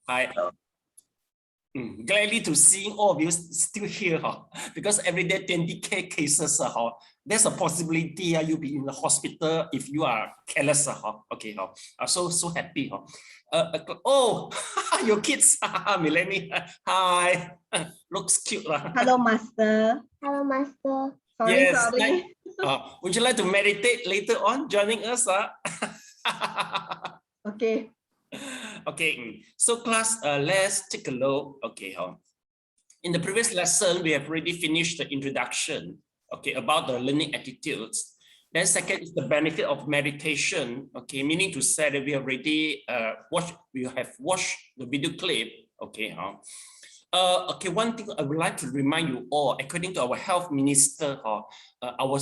Hi. Gladly to see all of you still here, because every day 20K cases, there's a possibility you'll be in the hospital if you are careless. Okay, so happy. Oh, your kids, Melanie. Hi, looks cute. Hello, Master. Hello, Master. Sorry, Yes. sorry. Would you like to meditate later on, joining us? Okay. Okay, so class, let's take a look. Okay, in the previous lesson, we have already finished the introduction, okay, about the learning attitudes. Then second is the benefit of meditation, okay, meaning to say that we have already watched the video clip, okay. Okay, one thing I would like to remind you all, according to our health minister, our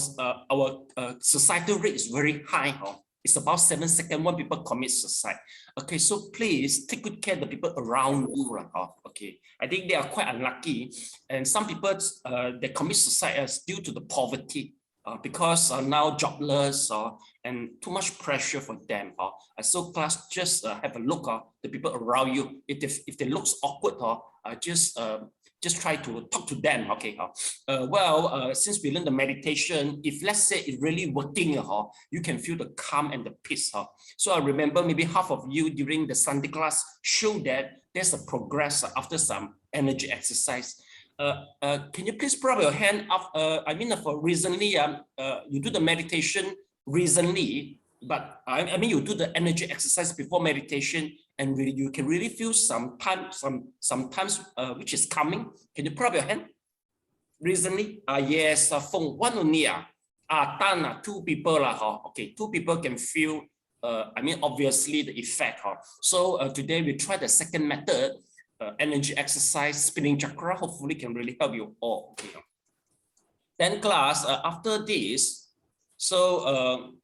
societal rate is very high. It's about 7 seconds when people commit suicide. Okay, so please take good care of the people around you. Okay, I think they are quite unlucky, and some people they commit suicide due to the poverty, because now jobless and too much pressure for them. So class, just have a look at the people around you. If they look awkward, just try to talk to them. Okay. Since we learned the meditation, if let's say it's really working, you can feel the calm and the peace. So I remember maybe half of you during the Sunday class show that there's a progress after some energy exercise. Can you please put up your hand up? I mean, for recently, you do the meditation recently, but I mean, you do the energy exercise before meditation, and really, you can really feel sometimes which is coming. Can you put up your hand? Recently, yes, from one only, two people, okay, 2 people can feel. I mean, obviously the effect. So today we try the second method. Energy exercise, spinning chakra, hopefully can really help you all. Okay. Then class, after this, so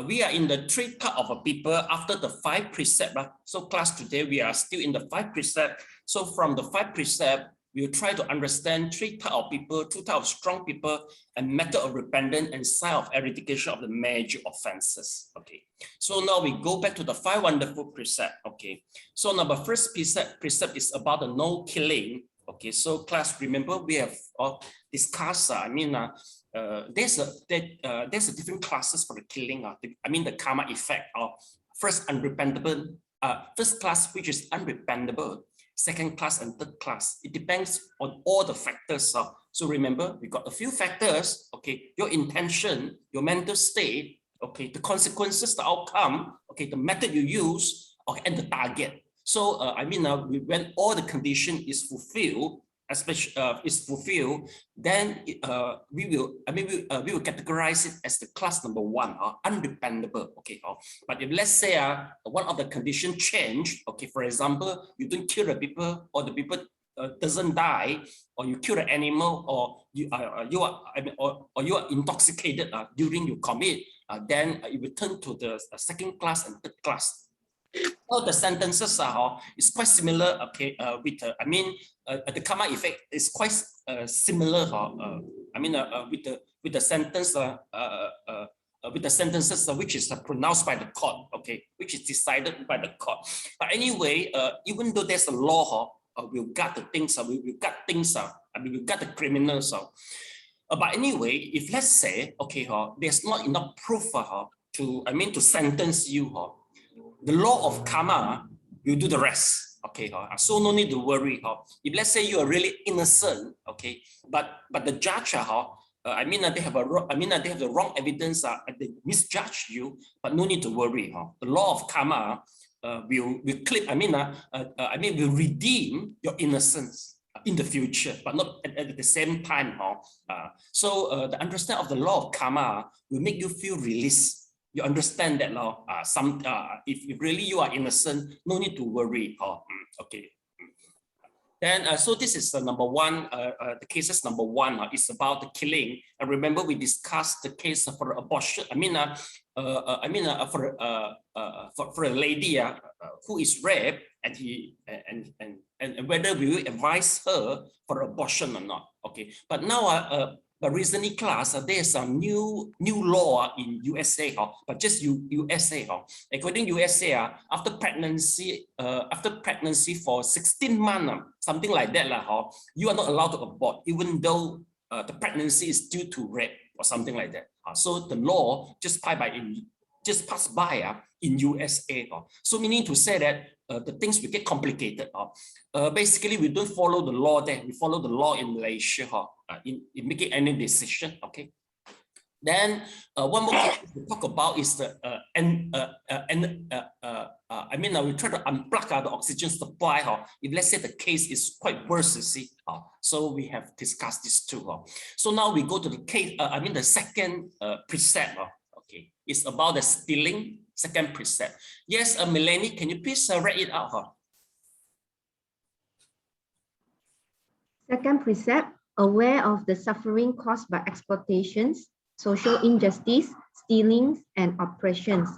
we are in the 3 type of people after the 5 precepts. So class, today we are still in the 5 precepts. So from the 5 precepts, we'll try to understand 3 type of people, 2 type of strong people, and method of repentance and sign of eradication of the major offenses. Okay. So now we go back to the 5 wonderful precepts. Okay. So number first precept is about the no killing. Okay. So class, remember we have discussed. I mean, there's a different classes for the killing. I mean the karma effect of first unrepentable, first class which is unrepentable. Second class and third class. It depends on all the factors. So remember, we got a few factors. Okay, your intention, your mental state. Okay, the consequences, the outcome. Okay, the method you use. Okay, and the target. So I mean, when all the condition is fulfilled, especially is fulfilled, then we will categorize it as the class number 1, unrepentable. Okay, but if let's say one of the conditions change, okay, for example, you don't kill the people, or the people doesn't die, or you kill the animal, or you are intoxicated during you commit, then you will turn to the second class and third class. All the sentences is quite similar. Okay, with the karma effect is quite similar. I mean, with the sentence with the sentences which is pronounced by the court. Okay, which is decided by the court. But anyway, even though there's a law, we've got the things. We've got things. I mean, we've got the criminals. But anyway, if let's say, okay, there's not enough proof to sentence you. The law of karma will do the rest. Okay, so no need to worry. If let's say you are really innocent, okay, but the judge, they have the wrong evidence. They misjudge you, but no need to worry. The law of karma will clip. Will redeem your innocence in the future, but not at the same time. So the understanding of the law of karma will make you feel released. You understand that law. If really you are innocent, no need to worry. Okay. Then so this is the number 1. The cases number 1 is about the killing. And remember we discussed the case for abortion. For a lady who is raped, and whether we will advise her for abortion or not. Okay. But now but recently class, there's some new law in USA, but just USA. According to USA, after pregnancy for 16 months, something like that, you are not allowed to abort, even though the pregnancy is due to rape or something like that. So the law just passed by in USA. So meaning to say that the things will get complicated. Basically, we don't follow the law there. We follow the law in Malaysia in making any decision. Okay. Then one more thing to talk about is the we try to unplug the oxygen supply. If let's say the case is quite worse, you see. So we have discussed this too. So now we go to the case. The second precept. Okay, it's about the stealing. Second precept. Yes, Melanie, can you please read it out? Second precept, aware of the suffering caused by exploitations, social injustice, stealings, and oppressions.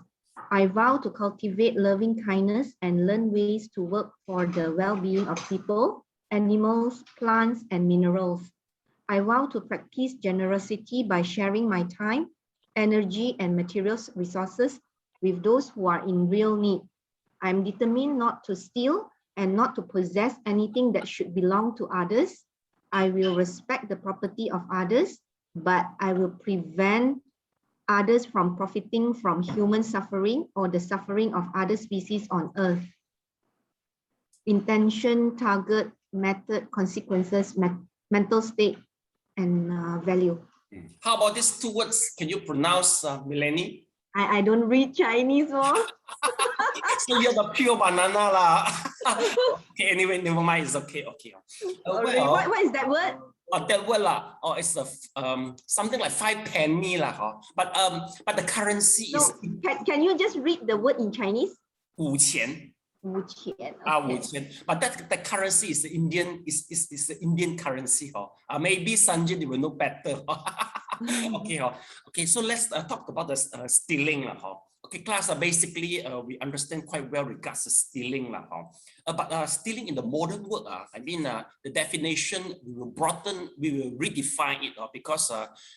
I vow to cultivate loving kindness and learn ways to work for the well-being of people, animals, plants, and minerals. I vow to practice generosity by sharing my time, energy, and material resources with those who are in real need. I am determined not to steal and not to possess anything that should belong to others. I will respect the property of others, but I will prevent others from profiting from human suffering or the suffering of other species on earth. Intention, target, method, consequences, mental state, and value. How about these two words? Can you pronounce, Melanie? I don't read Chinese, more. So you're the pure banana lah. Okay, anyway, never mind. It's okay. Okay. What is that word? That word lah. It's something like 5 penny lah. But the currency is. Can you just read the word in Chinese? 5钱. 5钱. Okay. 5钱. But that currency is the Indian Indian currency. Maybe Sanjay will know better. Okay. So let's talk about the stealing. Okay, class, basically we understand quite well regards to stealing. But stealing in the modern world, the definition we will redefine it because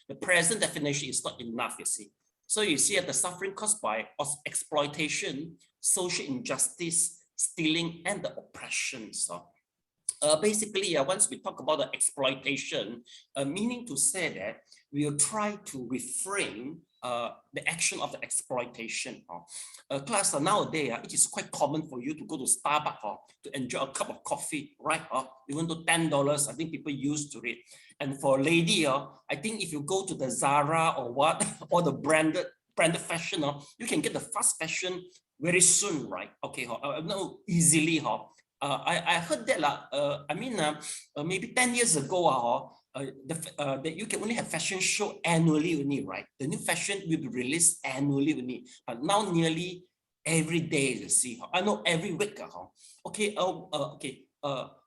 the present definition is not enough, you see. So you see the suffering caused by exploitation, social injustice, stealing, and the oppressions. Basically, once we talk about the exploitation, meaning to say that we will try to refrain the action of the exploitation. Class, nowadays, it is quite common for you to go to Starbucks to enjoy a cup of coffee, right? Even though $10, I think people used to it. And for a lady, I think if you go to the Zara or what, or the branded fashion, you can get the fast fashion very soon, right? Okay, no, easily. I heard that maybe 10 years ago, that you can only have fashion show annually only, right? The new fashion will be released annually only, but now nearly every day, you see. I know every week. Okay.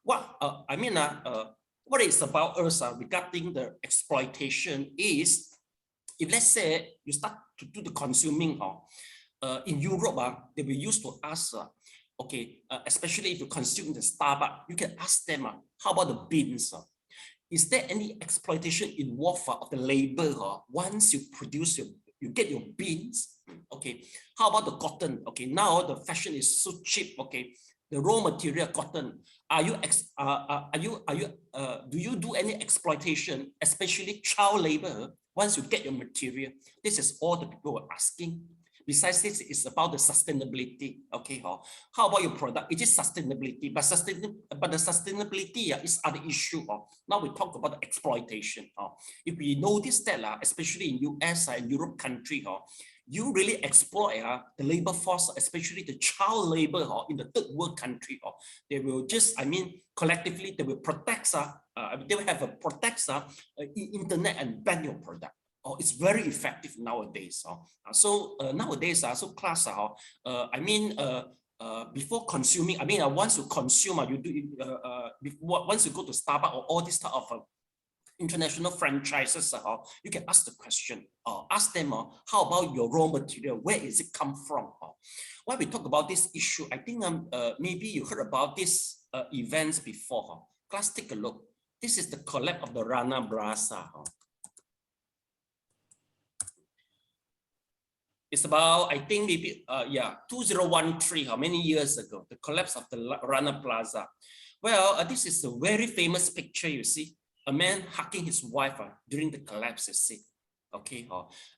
What is about us regarding the exploitation is, if let's say you start to do the consuming, in Europe, they will used to ask, especially if you consume the Starbucks, you can ask them, how about the beans? Is there any exploitation involved of the labor? Once you produce you get your beans. Okay, how about the cotton? Okay, now the fashion is so cheap. Okay, the raw material cotton. Do you do any exploitation, especially child labor? Once you get your material, this is all the people are asking. Besides this, it's about the sustainability. Okay, how about your product? It is sustainability, but the sustainability is other issue. Now we talk about the exploitation. If we notice that, especially in US and Europe country, you really exploit the labor force, especially the child labor in the third world country. They will just, collectively, they will protect. They will have a protect internet and ban your product. It's very effective nowadays. So nowadays, so class, before consuming, once you consume, you do once you go to Starbucks or all this type of international franchises, you can ask the question, ask them, how about your raw material? Where is it come from? When we talk about this issue, I think maybe you heard about these events before. Class, take a look. This is the collapse of the Rana Plaza. It's about, I think maybe, 2013, how many years ago, the collapse of the Rana Plaza. Well, this is a very famous picture, you see, a man hugging his wife during the collapse, you see. Okay,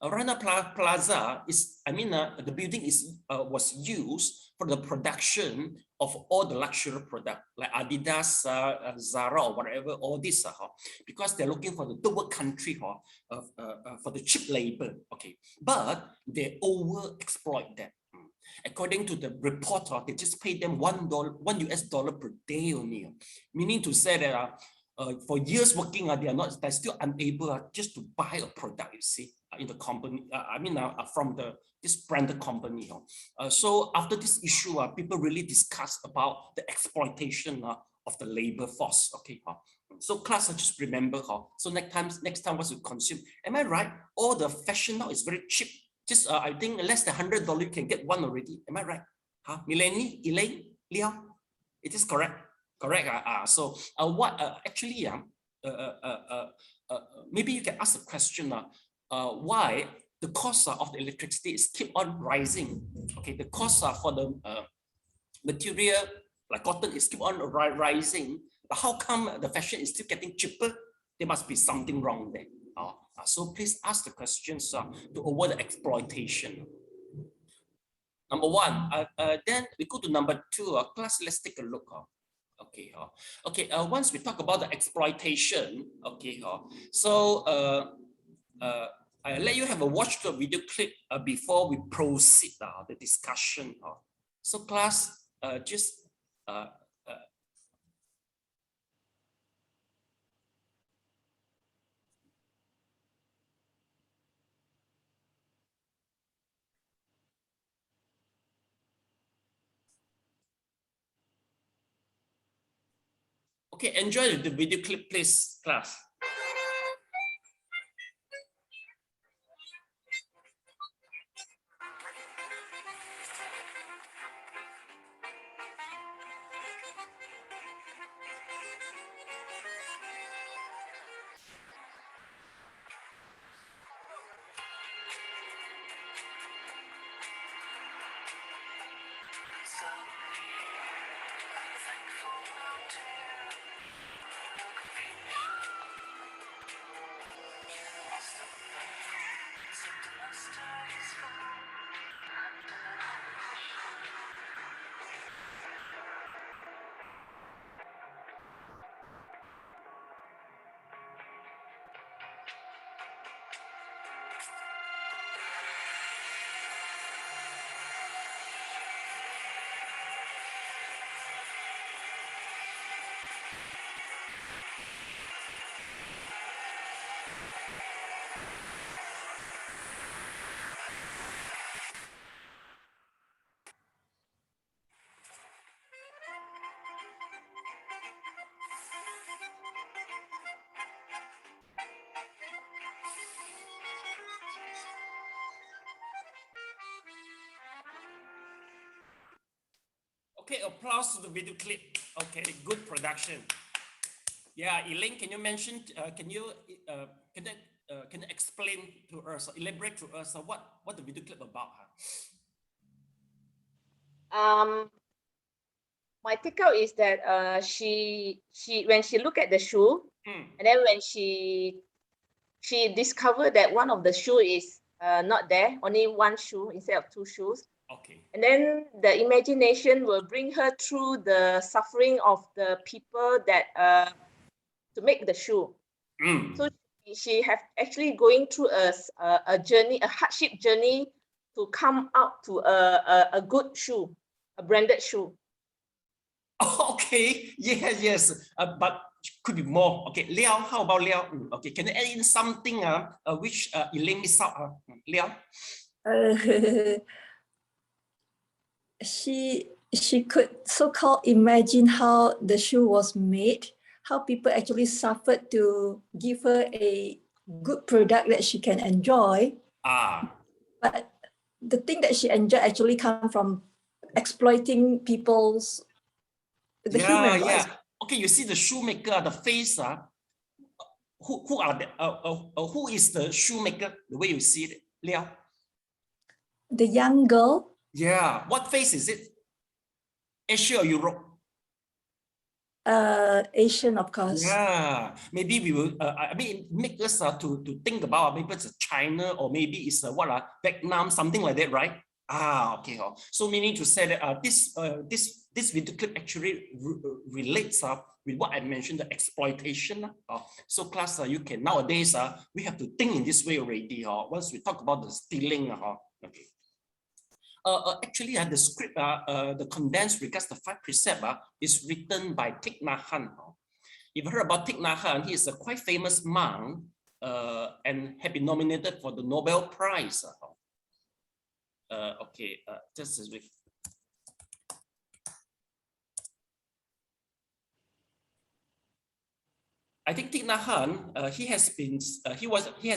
Rana Plaza is, the building was used for the production of all the luxury products like Adidas, Zara, or whatever, all this, because they're looking for the third country for the cheap labor. Okay, but they overexploit that. According to the report, they just pay them $1 per day only, meaning to say that for years working, they're still unable just to buy a product, you see, in the company. From this branded company. So after this issue, people really discuss about the exploitation of the labor force. Okay, so class, just remember, so next time once you consume, am I right? All the fashion now is very cheap. Just I think less than $100 you can get one already. Am I right? Mileni, Elaine, Liao, it is correct. Correct. So what actually, maybe you can ask the question, why the cost of the electricity is keep on rising. Okay, the cost for the material like cotton is keep on rising. But how come the fashion is still getting cheaper? There must be something wrong there. So please ask the questions to avoid the exploitation. Number one. Then we go to number two. Class, let's take a look. Okay, once we talk about the exploitation, okay, so I'll let you have a watch the video clip before we proceed the discussion. So class, just okay, enjoy the video clip, please, class. Okay, applause to the video clip. Okay, good production. Yeah, Elaine, can you mention? Can you explain to us, elaborate to us what the video clip about? My takeout is that she when she looked at the shoe, and then when she discovered that one of the shoe is not there, only one shoe instead of two shoes. Okay. And then the imagination will bring her through the suffering of the people that to make the shoe. So she have actually going through a journey, a hardship journey to come out to a good shoe, a branded shoe. Okay, yes, but could be more. Okay, Liao, how about Liao? Okay, can you add in something which Elaine missed out? Liao? She could so-called imagine how the shoe was made, how people actually suffered to give her a good product that she can enjoy. But the thing that she enjoyed actually come from exploiting people's human rights. Okay, you see the shoemaker, the face. Who is the shoemaker? The way you see it, Liao? The young girl. Yeah. What face is it? Asia or Europe? Asian, of course. Yeah. Maybe we will. I mean, make us to think about maybe it's China or maybe it's Vietnam, something like that, right? Okay. So meaning to say that this video clip actually relates with what I mentioned, the exploitation. So class, you can nowadays we have to think in this way already. Once we talk about the stealing. Okay. Actually, the script, the condensed regards the 5 precepts is written by Thich Nhat Hanh. You've heard about Thich Nhat Hanh. He is a quite famous monk and have been nominated for the Nobel Prize. Okay, just as we. I think Thich Nhat Hanh, he has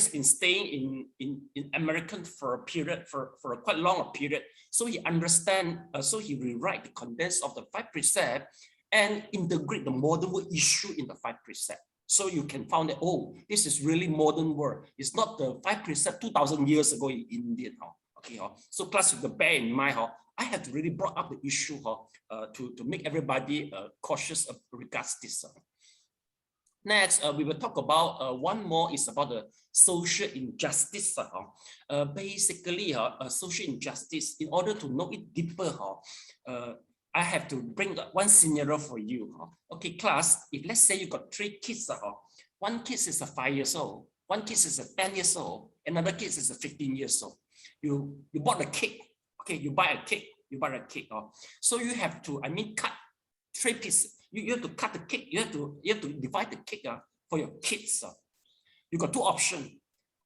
been staying in American for a period for a quite long period. So he understand. So he rewrite the condense of the 5 precepts and integrate the modern world issue in the 5 precepts. So you can find that this is really modern world. It's not the 5 precepts 2,000 years ago in India. Okay. So class, you bear in mind. I have to really brought up the issue to make everybody cautious regards this. Next, we will talk about one more is about the social injustice. Basically, social injustice, in order to know it deeper, I have to bring one scenario for you. Okay, class, if let's say you got 3 kids, one kid is 5 years old, one kid is 10 years old, another kid is 15 years old. You bought a cake. Okay, you buy a cake. So you have to, cut 3 pieces. You have to cut the cake. You have to divide the cake for your kids. You got 2 options.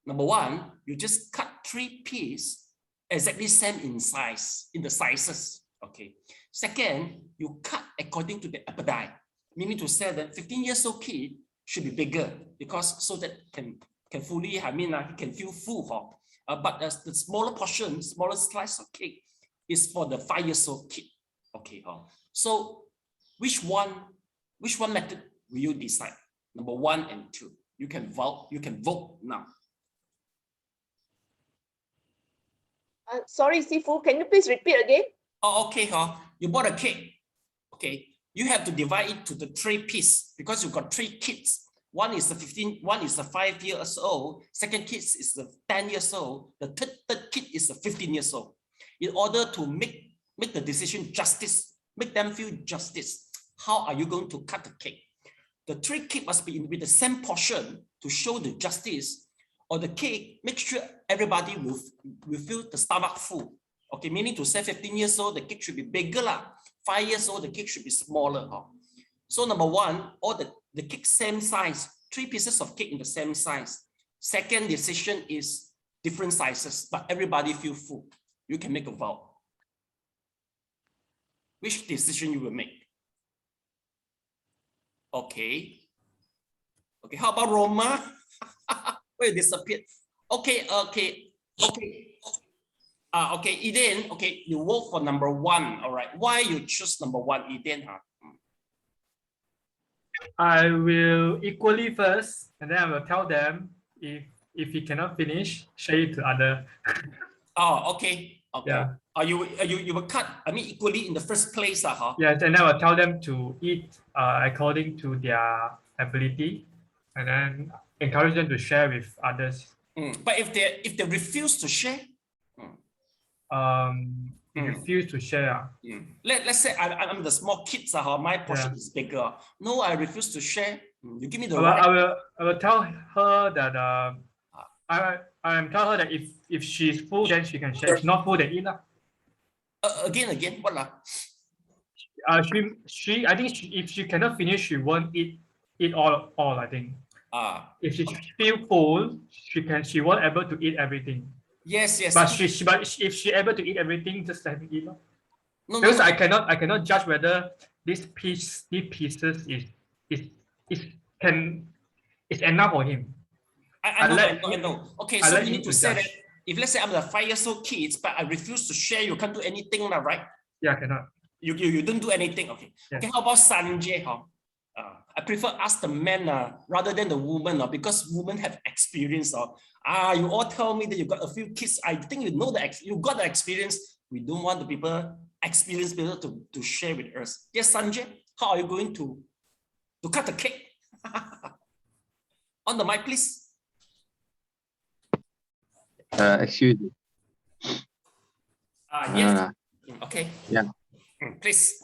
Number 1, you just cut 3 pieces exactly same in size, in the sizes. Okay. Second, you cut according to the appetite, meaning to say that 15 years old kid should be bigger because so that can fully, he can feel full. But the smaller portion, smaller slice of cake is for the 5 years old kid. Okay. So which one method will you decide? Number 1 and 2. You can vote now. Sorry, Sifu, can you please repeat again? Okay. You bought a cake. Okay. You have to divide it to the 3 pieces because you've got 3 kids. One is 15, one is 5 years old. Second kid is 10 years old. The third kid is 15 years old. In order to make the decision justice, make them feel justice, how are you going to cut the cake? The 3 cake must be with the same portion to show the justice, or the cake, make sure everybody will feel the stomach full. Okay, meaning to say 15 years old, the cake should be bigger. 5 years old, the cake should be smaller. So number 1, all the cake same size, 3 pieces of cake in the same size. Second decision is different sizes, but everybody feel full. You can make a vote. Which decision you will make? Okay. How about Roma? Where you disappeared? Okay. Eden, okay, you vote for number 1. All right. Why you choose number 1, Eden? I will equally first, and then I will tell them if he cannot finish, share it to other. Okay. Yeah. You will cut, equally in the first place, Yes, and I will tell them to eat according to their ability, and then encourage them to share with others. But if they refuse to share, refuse to share. Let's say I'm the small kids, my portion is bigger. No, I refuse to share. You give me the right. I will tell her that I tell her that if she's full, then she can share. If not full, then eat. Again, what lah? She I think if she cannot finish, she won't eat all. I think. If she feel full, she won't able to eat everything. Yes. But if she able to eat everything, just let me eat. No, because I cannot judge whether these pieces is enough for him. I know. Okay, so you need to say that if let's say I'm the 5 years old kids, but I refuse to share, you can't do anything, right? Yeah, cannot. You don't do anything. Okay. Yeah. Okay. How about Sanjay? I prefer ask the man rather than the woman because women have experience. You all tell me that you got a few kids. I think you know you got the experience. We don't want the experienced people to share with us. Yes, Sanjay, how are you going to cut the cake? On the mic, please. Excuse me. Yes. Okay. Yeah. Please.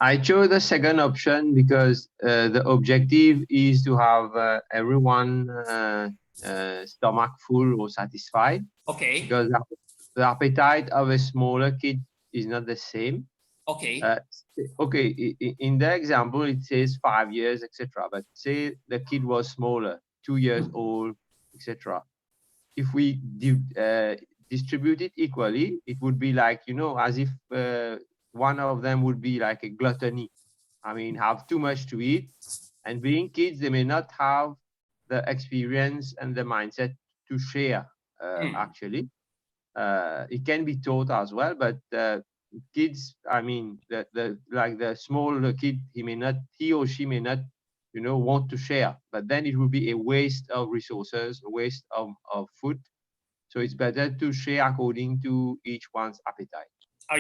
I chose the second option because the objective is to have everyone stomach full or satisfied. Okay. Because the appetite of a smaller kid is not the same. Okay. Okay. In the example, it says 5 years, etc. But say the kid was smaller, 2 years old, etc. If we distribute it equally, it would be like, you know, as if one of them would be like a gluttony. I mean, have too much to eat. And being kids, they may not have the experience and the mindset to share, actually. It can be taught as well, but kids, I mean, like the small kid, he or she may not, you know, want to share, but then it will be a waste of resources, a waste of food. So it's better to share according to each one's appetite.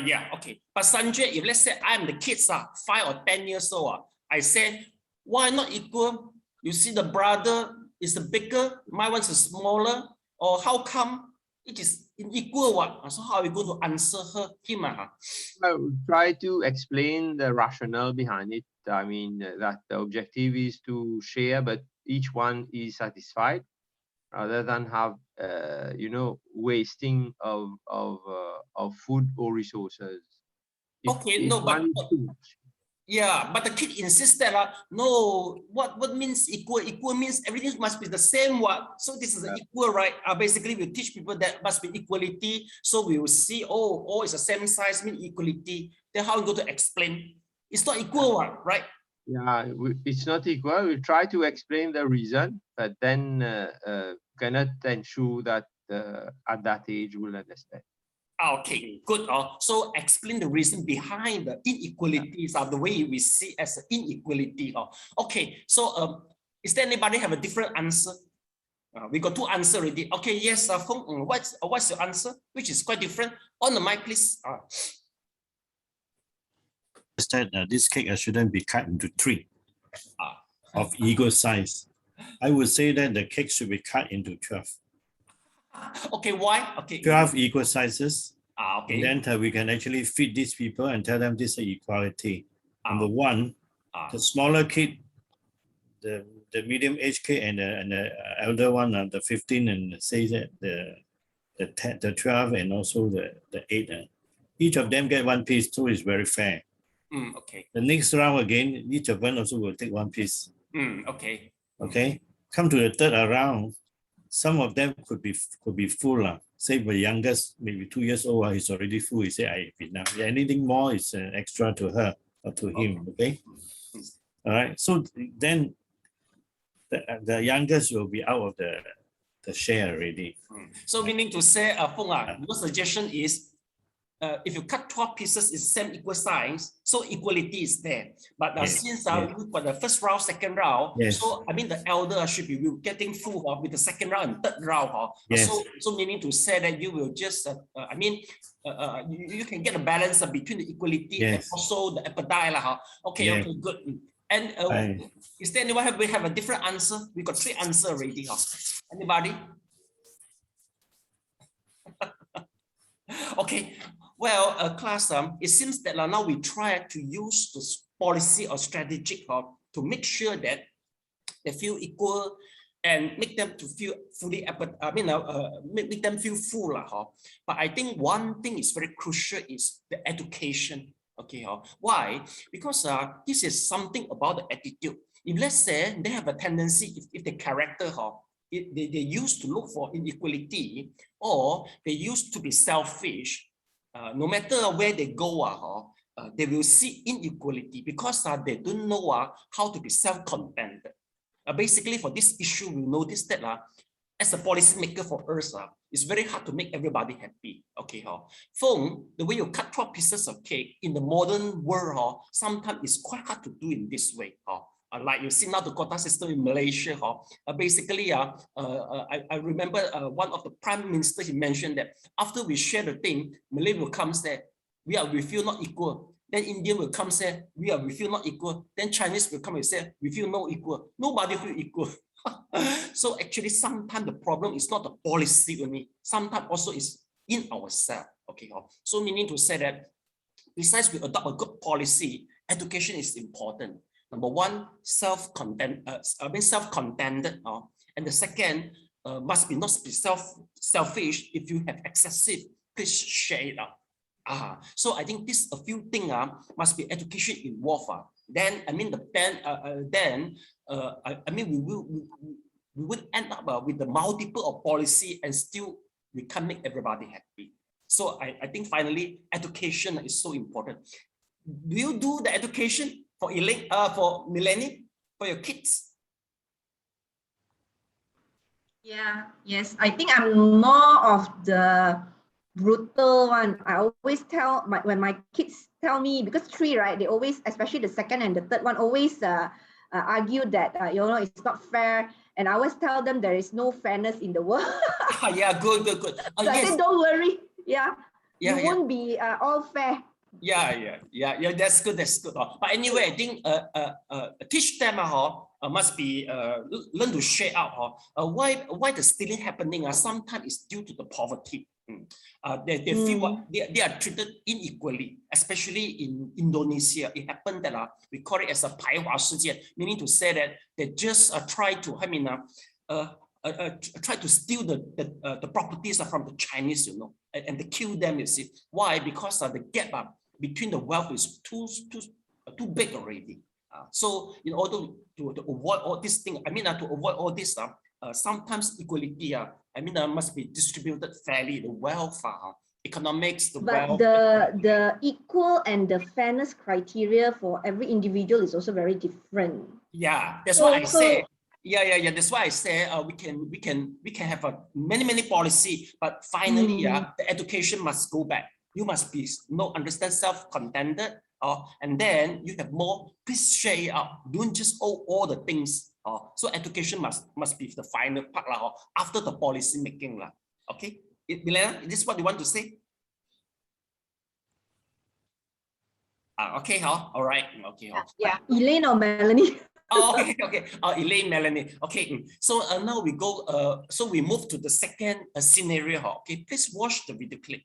Yeah, okay. But Sanjay, if let's say I'm the kids, 5 or 10 years old, I say, why not equal? You see the brother is the bigger, my one is smaller, or how come it is unequal? So how are we going to answer him? I will try to explain the rationale behind it. I mean, that the objective is to share, but each one is satisfied, rather than have you know, wasting of food or resources. Yeah, but the kid insists that no, what means equal? Equal means everything must be the same. So this is equal, right? Basically, we teach people that must be equality. So we will see, all is the same size, mean equality. Then how are we going to explain? It's not equal, right? Yeah, it's not equal. We try to explain the reason, but then cannot ensure that at that age we'll understand. Okay, good. So explain the reason behind the inequalities of the way we see as an inequality. Okay, so is there anybody have a different answer? We got 2 answers already. Okay, yes, Feng, what's your answer? Which is quite different. On the mic, please. That this cake shouldn't be cut into 3 of equal size. I would say that the cake should be cut into 12. Okay, why? Okay, 12 equal sizes. Okay. And then we can actually feed these people and tell them this is equality. Number 1, the smaller kid, the medium-aged kid, and the elder one, the 15, and say that the 12 and also the 8. Each of them get 1 piece, so it's very fair. Okay. The next round again, each of them also will take 1 piece. Okay. Okay. Come to the 3rd round, some of them could be full. Say the youngest, maybe 2 years old, he's already full. He say, I eat enough. Anything more is an extra to her or to him. Okay. All right. So then the youngest will be out of the share already. So meaning to say, Feng, your suggestion is, if you cut 12 pieces, it's same equal size, so equality is there. But since we got the first round, second round, so I mean the elder should be getting full with the second round and 3rd round. So meaning to say that you will just, I mean, you can get a balance between the equality and also the appetite. Okay, okay, good. And is there anyone have a different answer? We got 3 answers already. Anybody? Okay. Well, class, it seems that now we try to use this policy or strategy to make sure that they feel equal and make them to feel fully, make them feel full. But I think one thing is very crucial is the education. Okay, why? Because this is something about the attitude. If let's say they have a tendency, if the character, they used to look for inequality, or they used to be selfish, no matter where they go, they will see inequality because they don't know how to be self-contented. Basically, for this issue, we notice that as a policymaker for us, it's very hard to make everybody happy. Okay, Feng, the way you cut 12 pieces of cake in the modern world, sometimes it's quite hard to do in this way. like you see now the quota system in Malaysia. Basically, I remember one of the prime minister, he mentioned that after we share the thing, Malay will come say, we feel not equal. Then Indian will come say, we feel not equal. Then Chinese will come and say, we feel no equal. Nobody feel equal. So actually, sometimes the problem is not the policy only. Sometimes also is in ourselves. Okay. So meaning to say that besides we adopt a good policy, education is important. Number one, self-contented, and the second must be not be selfish. If you have excessive, please share it out. So I think this a few things must be education involved. Then I mean we will end up with the multiple of policy and still we can't make everybody happy. So I think finally education is so important. Do you do the education for Elaine, for Melanie, for your kids? Yes, I think I'm more of the brutal one. I always tell when my kids tell me, because 3, right, they always, especially the second and the third one, always argue that it's not fair, and I always tell them there is no fairness in the world. Yeah, good. So yes. I said, don't worry, you won't be all fair. Yeah, that's good. But anyway, I think teach them must be learn to share out why the stealing happening. Sometimes it's due to the poverty. They feel they are treated unequally, especially in Indonesia. It happened that we call it as a 排华事件, meaning to say that they just try to try to steal the properties from the Chinese, and they kill them. You see why? Because the gap between the wealth is too big already. So in order to avoid all these things, to avoid all this, sometimes equality, must be distributed fairly. The wealth, economics, but the equal and the fairness criteria for every individual is also very different. Yeah, that's why I say. Yeah. That's why I say we can have a many policy, but finally, the education must go back. You must be understand self-contented, and then you have more. Please share it out. Don't just all the things. So education must be the final part after the policy making. Okay, Milena, is this what you want to say? Okay, all right. Okay. Yeah, Elaine or Melanie? Okay. Elaine, Melanie. Okay, so now we go. So we move to the second scenario. Okay, please watch the video clip.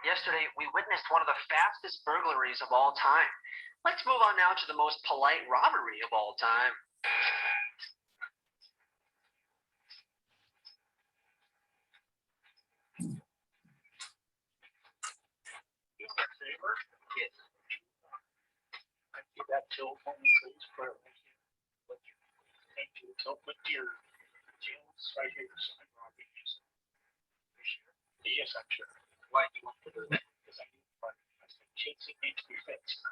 Yesterday, we witnessed one of the fastest burglaries of all time. Let's move on now to the most polite robbery of all time. Do me a favor? Yes. I give that till for me, please, for thank you. So put your jewels right here. Yes, I'm sure. Why do you want to do that? Because I need money. Kids, it needs to be fixed.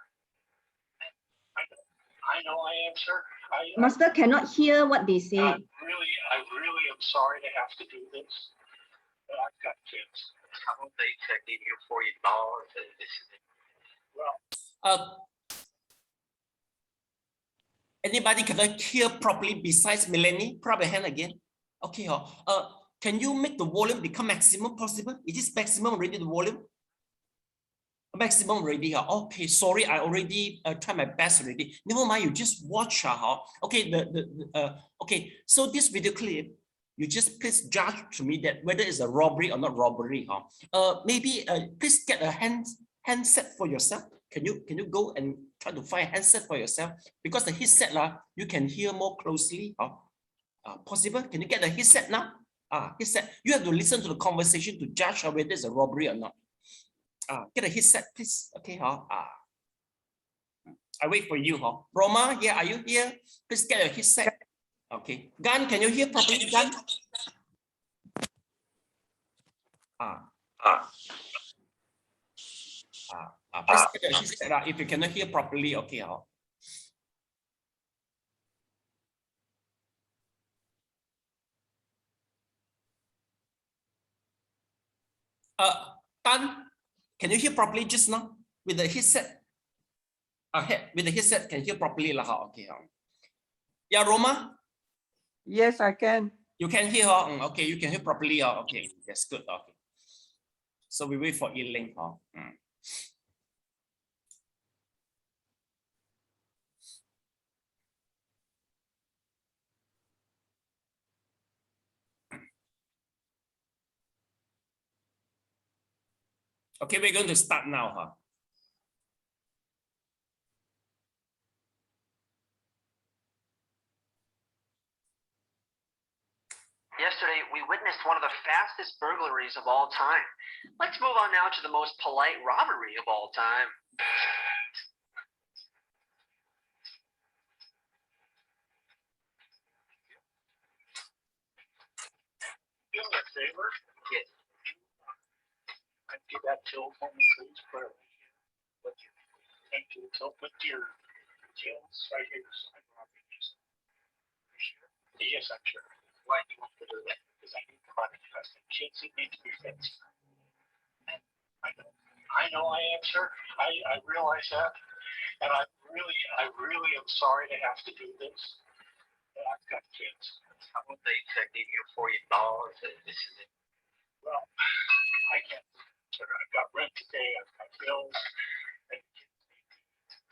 I know I am, sir. Master cannot hear what they say. I really am sorry to have to do this, but I've got kids. How don't they give you $40? Well, anybody cannot hear properly besides Melanie? Put up your hand again. Okay. Can you make the volume become maximum possible? Is this maximum already the volume? Maximum already. Okay, sorry, I already tried my best already. Never mind, you just watch. Okay, okay. So this video clip, you just please judge to me that whether it's a robbery or not robbery. Maybe please get a handset for yourself. Can you go and try to find a handset for yourself? Because the headset you can hear more closely. Possible? Can you get a headset now? Headset. You have to listen to the conversation to judge whether it's a robbery or not. Get a headset, please. Okay, I wait for you, Roma, yeah, are you here? Please get a headset. Okay. Gan, can you hear properly, Gan? Please get a headset if you cannot hear properly. Okay, Tan, can you hear properly just now with the headset? With the headset, can you hear properly lah? Okay. Yeah, Roma. Yes, I can. You can hear. Okay, you can hear properly. Okay, that's good. Okay. So we wait for Yiling. Okay, we're going to start now. Yesterday, we witnessed one of the fastest burglaries of all time. Let's move on now to the most polite robbery of all time. Do me a favor. Yes. I do that telephone please prayer. Thank you. So put your details right here. Yes, I'm sure. Why do you want to do that? Because I need money. I have kids that need to be fixed. I know I am, sir. I realize that. And I really am sorry to have to do this. But I've got kids. How about they give you $40? This is it. Well, I can't. Sir, I've got rent to pay. I've got bills. And kids need to eat.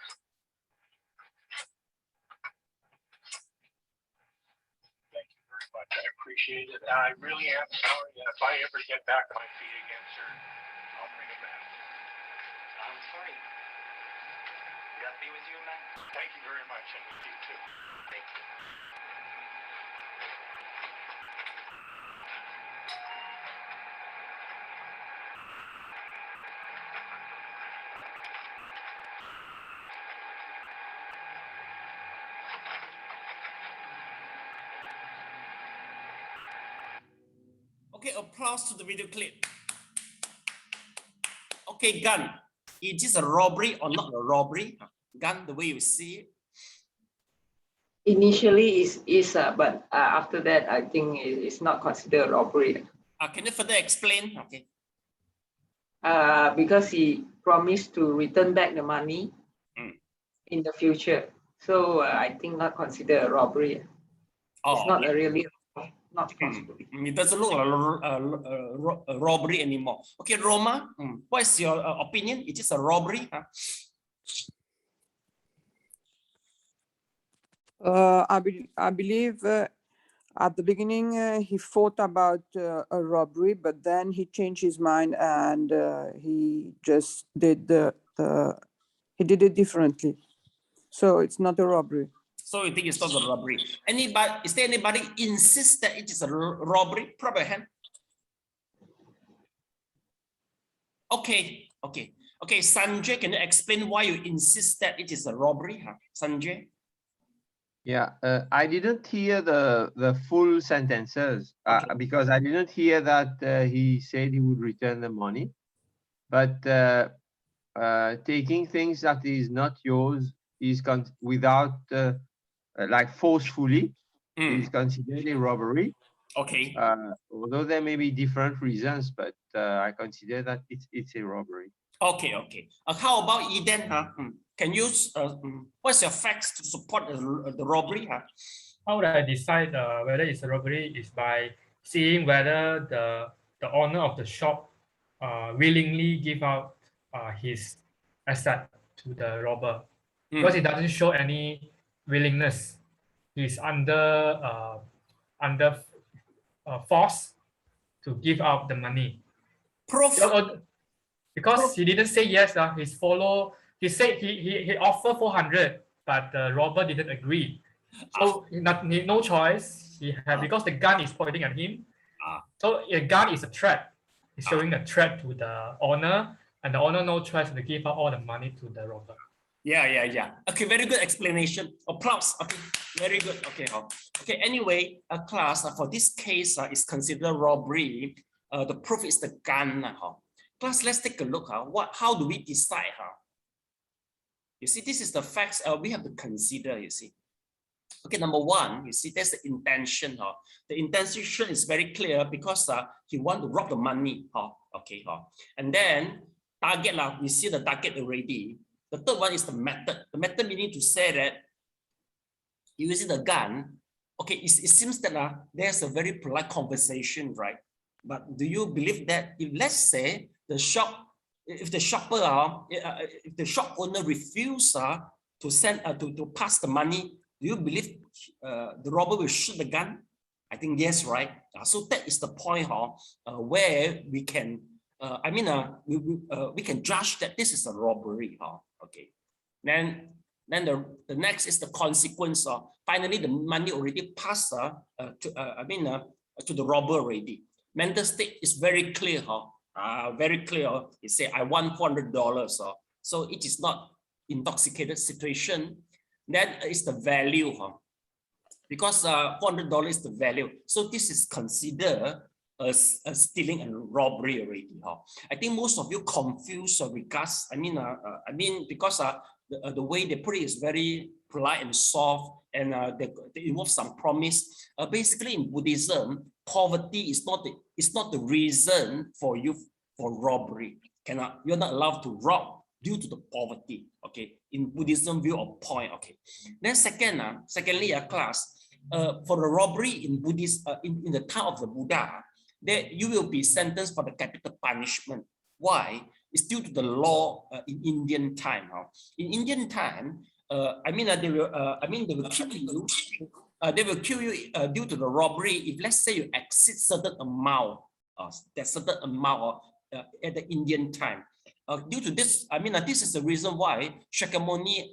Thank you very much. I appreciate it. And I really am sorry. And if I ever get back on my feet again, sir, I'll bring it back. I'm sorry. God be with you, man. Thank you very much. And with you too. Thank you. Okay, applause to the video clip. Okay, Gun, is this a robbery or not a robbery? Gun, the way you see it? Initially is but after that I think it's not considered robbery. Can you further explain? Okay. Because he promised to return back the money in the future. So I think not considered a robbery. It's not a really not possible. It doesn't look like a robbery anymore. Okay, Roma, what is your opinion? It is a robbery? I believe at the beginning he thought about a robbery, but then he changed his mind and he just did he did it differently. So it's not a robbery. So you think it's not a robbery? Is there anybody insists that it is a robbery? Prop your hand. Okay. Sanjay, can you explain why you insist that it is a robbery? Sanjay? Yeah, I didn't hear the full sentences because I didn't hear that he said he would return the money. But taking things that is not yours is without like forcefully is considered a robbery. Okay. Although there may be different reasons, but I consider that it's a robbery. Okay. How about Eden? Can you what's your facts to support the robbery? How would I decide whether it's a robbery is by seeing whether the owner of the shop willingly give out his asset to the robber. Because it doesn't show any willingness. He's under force to give out the money. Proof. Because he didn't say yes. He said he offered 400, but the robber didn't agree. So no choice. He had because the gun is pointing at him. So a gun is a threat. It's showing a threat to the owner, and the owner no choice to give out all the money to the robber. Yeah. Okay, very good explanation. Applause. Okay, very good. Okay. Anyway, class for this case is considered robbery. The proof is the gun. Class, let's take a look. How do we decide? You see, this is the facts we have to consider. You see, Okay, number one, you see, that's the intention. The intention is very clear because he want to rob the money. Okay, and then target, we see the target already. The third one is the method. The method meaning to say that using the gun. Okay, it seems that there's a very polite conversation, right? But do you believe that if, let's say, the shop owner refuse to send to pass the money, do you believe the robber will shoot the gun? I think yes, right? So that is the point where we can, we can judge that this is a robbery. Okay, then the next is the consequence. Finally, the money already passed to the robber already. Mental state is very clear. Very clear. It say I want $400. So it is not intoxicated situation. Then is the value. Because $400 is the value. So this is considered as stealing and robbery already. I think most of you confused regards. Because the way they put it is very polite and soft, and they involve some promise. Basically, in Buddhism, poverty is not the reason for robbery. You're not allowed to rob due to the poverty. Okay, in Buddhism view of point. Okay, then secondly, class for the robbery in Buddhist in the time of the Buddha, that you will be sentenced for the capital punishment. Why? It's due to the law in Indian time. In Indian time, they will kill you. They will kill you due to the robbery if, let's say, you exceed certain amount, at the Indian time. Due to this, this is the reason why Shakyamuni,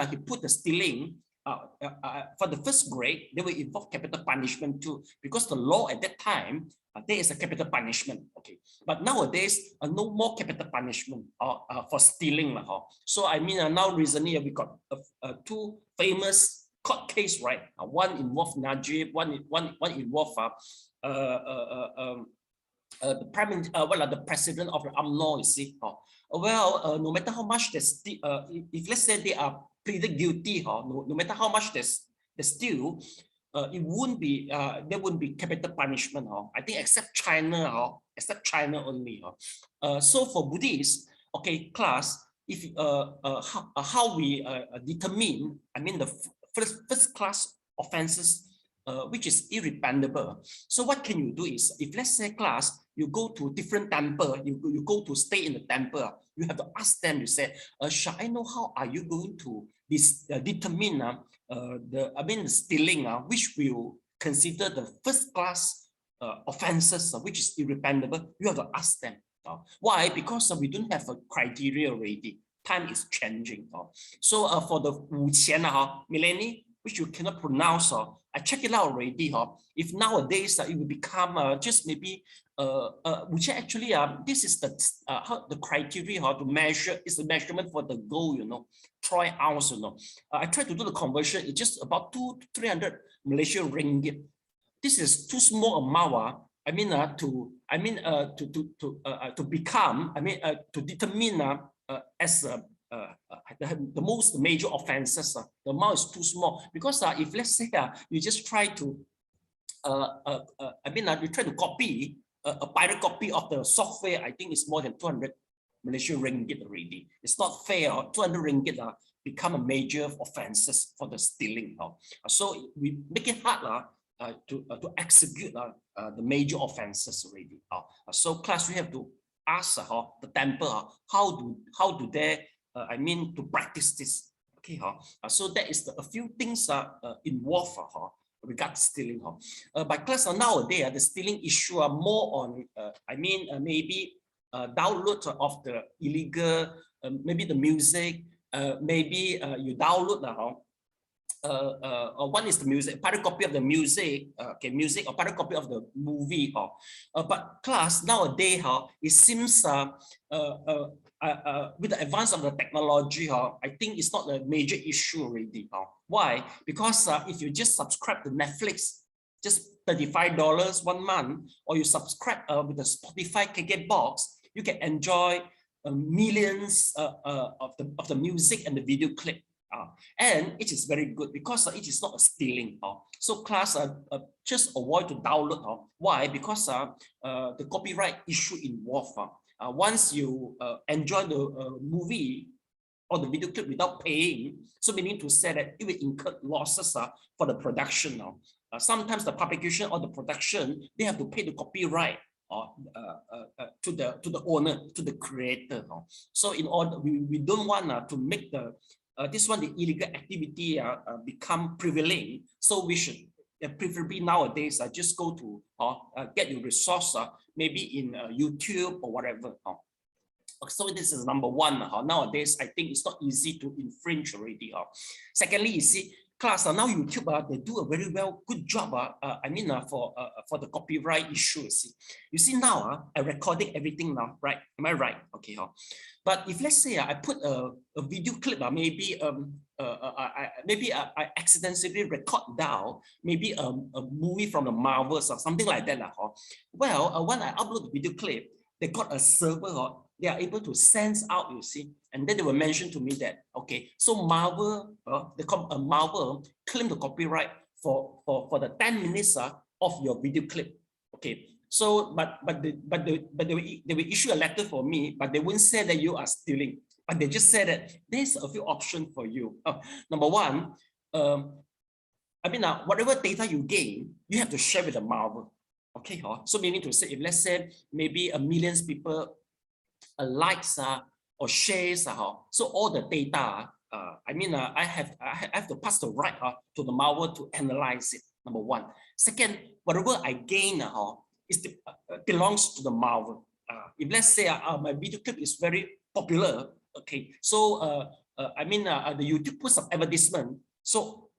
he put the stealing for the first grade. They will involve capital punishment too, because the law at that time there is a capital punishment. Okay, but nowadays no more capital punishment for stealing. So now recently we got two famous court case, right? One involved Najib, one involved the president of the UMNO. You see, no matter how much they steal, if let's say they are pleaded guilty, no matter how much they steal, it wouldn't be there wouldn't be capital punishment. I think except China, only. So for Buddhists, okay, class, if how we determine, the first class offenses, which is irreparable. So what can you do is, if let's say class, you go to different temple, you go to stay in the temple, you have to ask them, you say, shall I know how are you going to determine the stealing, which will consider the first class offenses, which is irreparable? You have to ask them. Why? Because we don't have a criteria already. Time is changing. So for the Wuqian millennium, which you cannot pronounce, I check it out already. If nowadays it will become just maybe which actually this is the criteria to measure, is the measurement for the gold, troy ounce. I tried to do the conversion. It's just about 200-300 Malaysian ringgit. This is too small amount. To become, to determine as the most major offenses, the amount is too small, because if let's say you just try to you try to copy a pirate copy of the software, I think it's more than 200 Malaysian ringgit already. It's not fair. 200 ringgit become a major offenses for the stealing. So we make it hard to execute the major offenses already. So class, we have to ask the temple how do they to practice this. Okay, so that is a few things involved regarding stealing. By class, nowadays the stealing issue are more on maybe download of the illegal, maybe the music, maybe you download one is the music, pirate copy of the music, music, or pirate copy of the movie. But class, nowadays, it seems with the advance of the technology, I think it's not a major issue already. Why? Because if you just subscribe to Netflix, just $35 1 month, or you subscribe with the Spotify KK box, you can enjoy millions of the music and the video clip. And it is very good because it is not a stealing. So class just avoid to download. Why? Because the copyright issue involved. Once you enjoy the movie or the video clip without paying, so meaning to say that it will incur losses for the production. Sometimes the publication or the production, they have to pay the copyright to the owner, to the creator. So in order, we don't want to make the this one, the illegal activity become prevailing. So we should preferably nowadays just go to get your resource maybe in YouTube or whatever. So this is number one. Nowadays, I think it's not easy to infringe already. Secondly, you see, class now YouTube they do a very good job. I mean for the copyright issues. You see now I'm recording everything now, right? Am I right? Okay. But if let's say I put a video clip, maybe I accidentally record down maybe a movie from the Marvels or something like that. Well, when I upload the video clip, they got a server. They are able to sense out, you see, and then they will mention to me that, okay, so Marvel, Marvel claim the copyright for the 10 minutes of your video clip. Okay, so but they will issue a letter for me, but they won't say that you are stealing, but they just say that there's a few options for you. Number one, I mean whatever data you gain, you have to share with the Marvel. Okay, so meaning to say, if let's say maybe a million people likes or shares, so all the data, I mean, I have to pass the right to the Marvel to analyze it. Number one. Second, whatever I gain belongs to the Marvel. If let's say my video clip is very popular, okay, so I mean, the YouTube puts some advertisement, so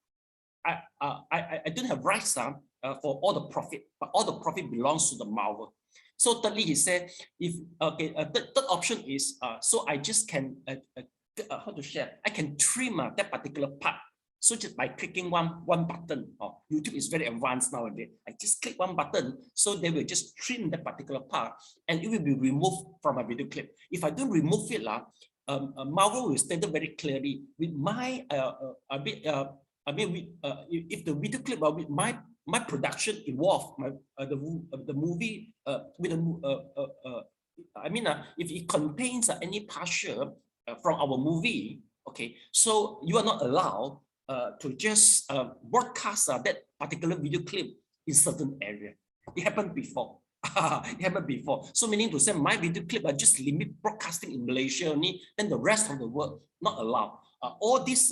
I don't have rights for all the profit, but all the profit belongs to the Marvel. So thirdly, he said, if okay, third option is so I just can how to share? I can trim that particular part. So just by clicking one button, YouTube is very advanced nowadays. I just click one button, so they will just trim that particular part, and it will be removed from my video clip. If I don't remove it, Marvel will state it very clearly with my if the video clip with my production involved, the movie with I mean if it contains any partial from our movie, okay, so you are not allowed to just broadcast that particular video clip in certain area. It happened before. It happened before. So meaning to say my video clip are just limit broadcasting in Malaysia only, then the rest of the world not allowed. All this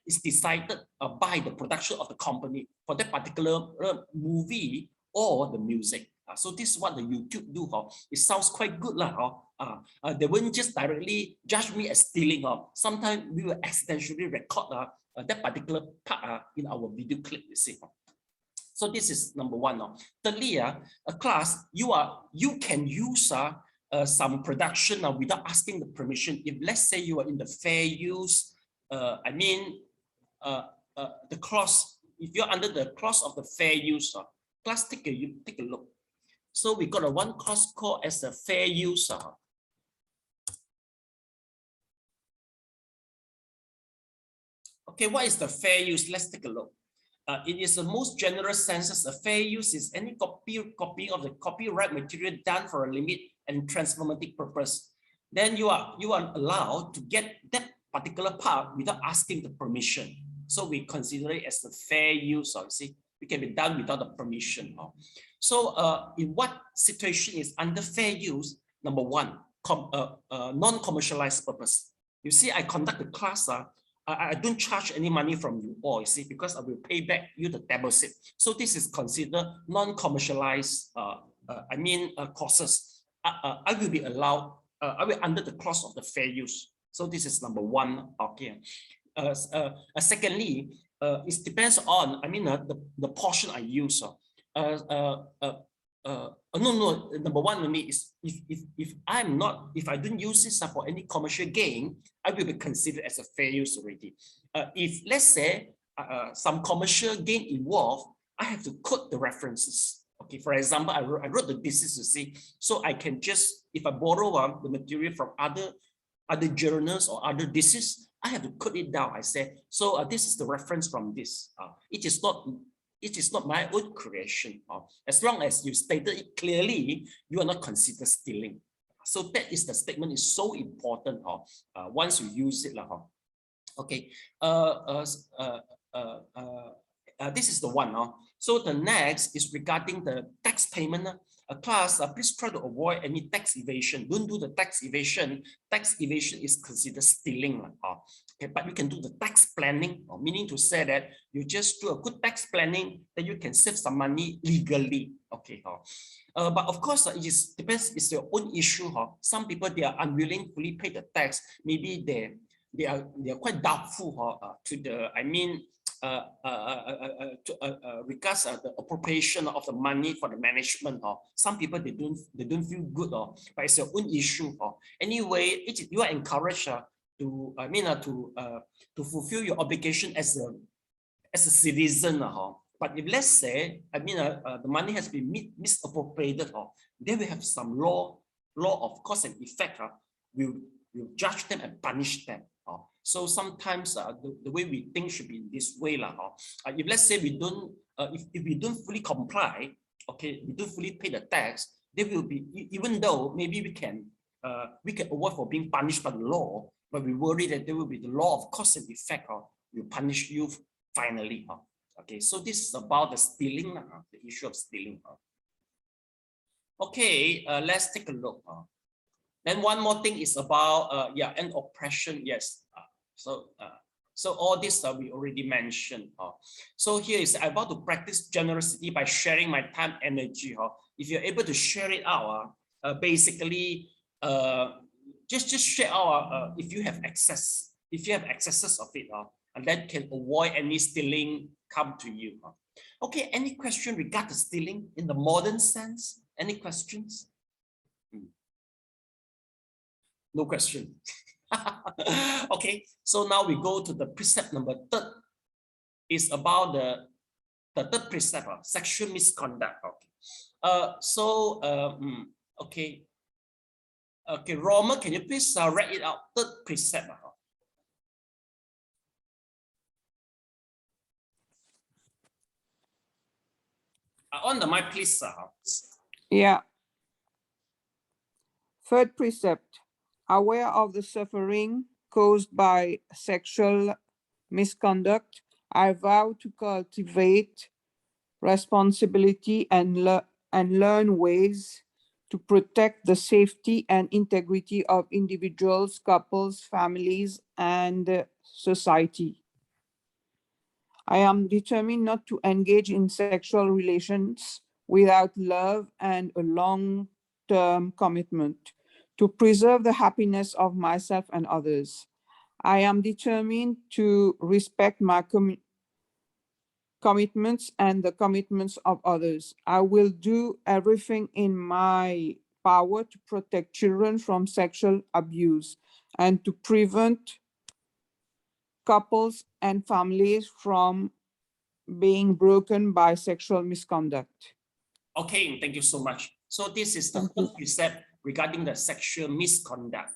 is decided by the production of the company for that particular movie or the music. So this is what the YouTube do. It sounds quite good. They won't just directly judge me as stealing. Sometimes we will accidentally record that particular part in our video clip, you see. So this is number one. Thirdly, a class, you can use some production without asking the permission. If let's say you are in the fair use, I mean the clause, if you're under the clause of the fair use, class take a look. So we got one clause called as a fair use. Okay, what is the fair use? Let's take a look. It is the most general senses. A fair use is any copying of the copyright material done for a limit and transformative purpose. Then you are allowed to get that particular part without asking the permission. So we consider it as a fair use. You see, it can be done without the permission. So in what situation is under fair use? Number one, non-commercialized purpose. You see, I conduct the class. I don't charge any money from you all, you see, because I will pay back you the deposit. So this is considered non-commercialized, courses. I will be allowed, I will under the clause of the fair use. So this is number one. Okay. Secondly, it depends on, the portion I use. Number one only is if I don't use this for any commercial gain, I will be considered as a fair use already. If let's say some commercial gain involved, I have to quote the references. Okay, for example, I wrote the thesis, you see, so I can just, if I borrow the material from other journals or other theses, I have to cut it down. I say, so this is the reference from this. It is not my own creation. As long as you stated it clearly, you are not considered stealing. So that is the statement is so important. Once you use it, okay. This is the one. So the next is regarding the tax payment. Class, please try to avoid any tax evasion. Don't do the tax evasion. Tax evasion is considered stealing. Okay, but you can do the tax planning, meaning to say that you just do a good tax planning, that you can save some money legally. Okay. But of course, it depends. It's your own issue. Some people, they are unwilling to fully pay the tax. Maybe they are quite doubtful to the, I mean, regards the appropriation of the money for the management. Some people they don't feel good, but it's your own issue. Anyway, you are encouraged to to fulfill your obligation as a citizen. But if let's say the money has been misappropriated, then we have some law of cause and effect. Will judge them and punish them. So sometimes the way we think should be in this way. If let's say we don't, if we don't fully comply, okay, we don't fully pay the tax, there will be, even though maybe we can avoid for being punished by the law, but we worry that there will be the law of cause and effect will punish you finally. Okay, so this is about the stealing, the issue of stealing. Okay, let's take a look. Then one more thing is about and oppression. Yes. So all this we already mentioned. So here is I want to practice generosity by sharing my time, energy. If you're able to share it out, basically, just share out if you have access. If you have accesses of it, and that can avoid any stealing come to you. Okay. Any question regarding stealing in the modern sense? Any questions? No question. Okay, so now we go to the precept number 3. It's about the third precept, sexual misconduct. Okay. Okay, Roma, can you please write it out? Third precept. On the mic, please. Yeah. Third precept. Aware of the suffering caused by sexual misconduct, I vow to cultivate responsibility and learn ways to protect the safety and integrity of individuals, couples, families, and society. I am determined not to engage in sexual relations without love and a long-term commitment to preserve the happiness of myself and others. I am determined to respect my commitments and the commitments of others. I will do everything in my power to protect children from sexual abuse and to prevent couples and families from being broken by sexual misconduct. Okay, thank you so much. So this is the third precept regarding the sexual misconduct.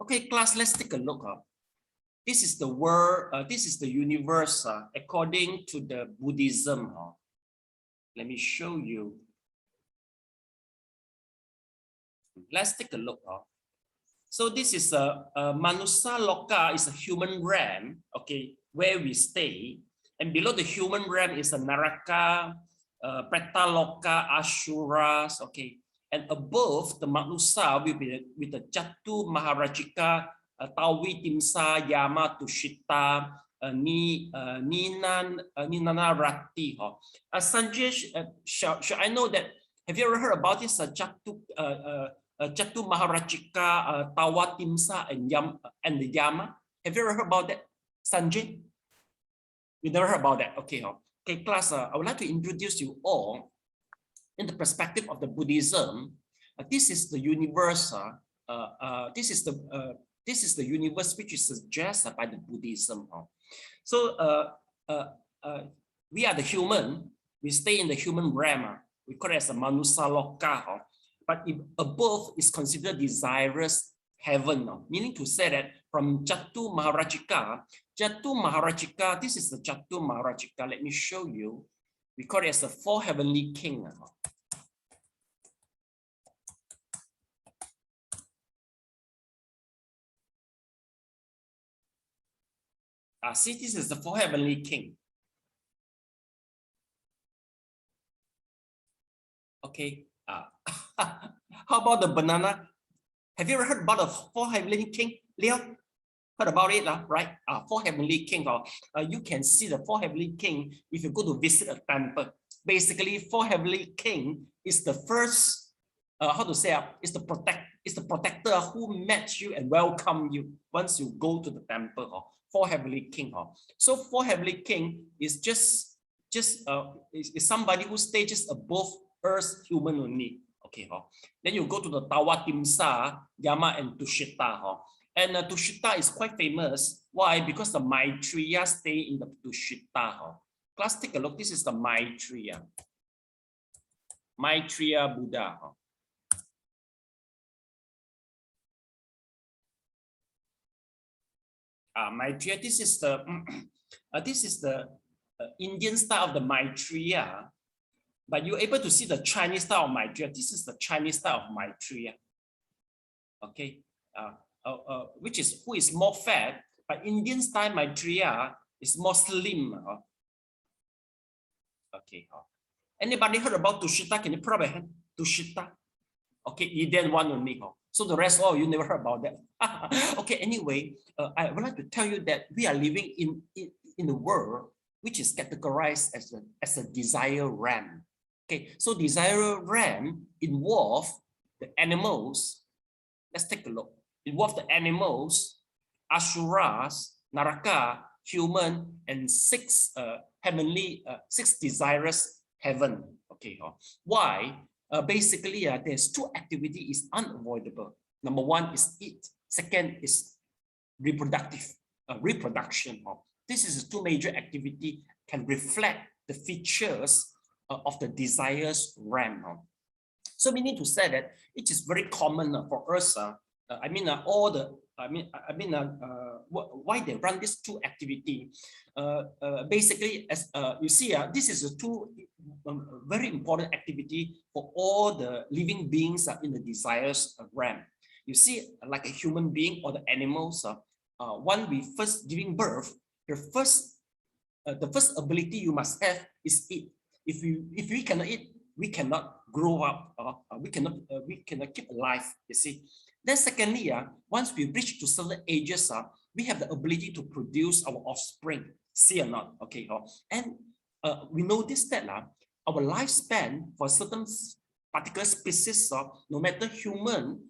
Okay, class, let's take a look. This is the world, this is the universe according to the Buddhism. Let me show you. Let's take a look. So this is Manusa Loka is a human realm, okay, where we stay. And below the human realm is a Naraka, Preta Loka, Asuras, okay. And above the Manusa will be with the Jatu Maharajika, Tawi Timsa, Yama Tushita, Ninanarati. Sanjay, should I know that? Have you ever heard about this Jatu Maharajika, Tawa Timsa, and the Yama? Have you ever heard about that, Sanjay? You never heard about that? Okay, okay, class. I would like to introduce you all in the perspective of the Buddhism. This is the universe. This is the universe which is suggested by the Buddhism. So we are the human. We stay in the human realm. We call it as a Manusa Loka. But if above is considered desirous heaven, meaning to say that from Jatu Maharajika. Jatu Maharajika, this is the Jatu Maharajika. Let me show you. We call it as the 4 heavenly king. See, this is the 4 heavenly king. Okay. How about the banana? Have you ever heard about the 4 heavenly king, Leo? Heard about it, right? 4 heavenly king. You can see the 4 heavenly king if you go to visit a temple. Basically, 4 heavenly king is the first. How to say? It's the protector who met you and welcome you once you go to the temple. 4 heavenly king. So 4 heavenly king is just is somebody who stages above Earth's human only. Okay. Then you go to the Tawa Timsa, Yama, and Tushita. And Tushita is quite famous. Why? Because the Maitreya stay in the Tushita. Class, take a look. This is the Maitreya. Maitreya Buddha. Maitreya. This is the Indian style of the Maitreya. But you're able to see the Chinese style of Maitreya. This is the Chinese style of Maitreya. Okay. Who is more fat, but Indian style Maitreya is more slim. Okay. Anybody heard about Tushita? Can you put up a hand? Tushita. Okay, Indian one only. So the rest, you never heard about that. Okay, anyway, I would like to tell you that we are living in a world which is categorized as a desire realm. Okay, so desire realm involve the animals. Let's take a look. Involve the animals, asuras, naraka, human, and 6 desirous heaven. Okay, why? Basically, there's 2 activities is unavoidable. Number 1 is eat. Second is reproduction. This is 2 major activity can reflect the features of the desires realm. So we need to say that it is very common for us. Why they run these 2 activity? Basically, as you see, this is a 2 very important activity for all the living beings in the desires realm. You see, like a human being or the animals, when we first giving birth, the first ability you must have is eat. If we cannot eat, we cannot grow up. We cannot keep alive. You see. Then secondly, once we reach to certain ages, we have the ability to produce our offspring. See or not? Okay. And we notice that our lifespan for certain particular species, no matter human,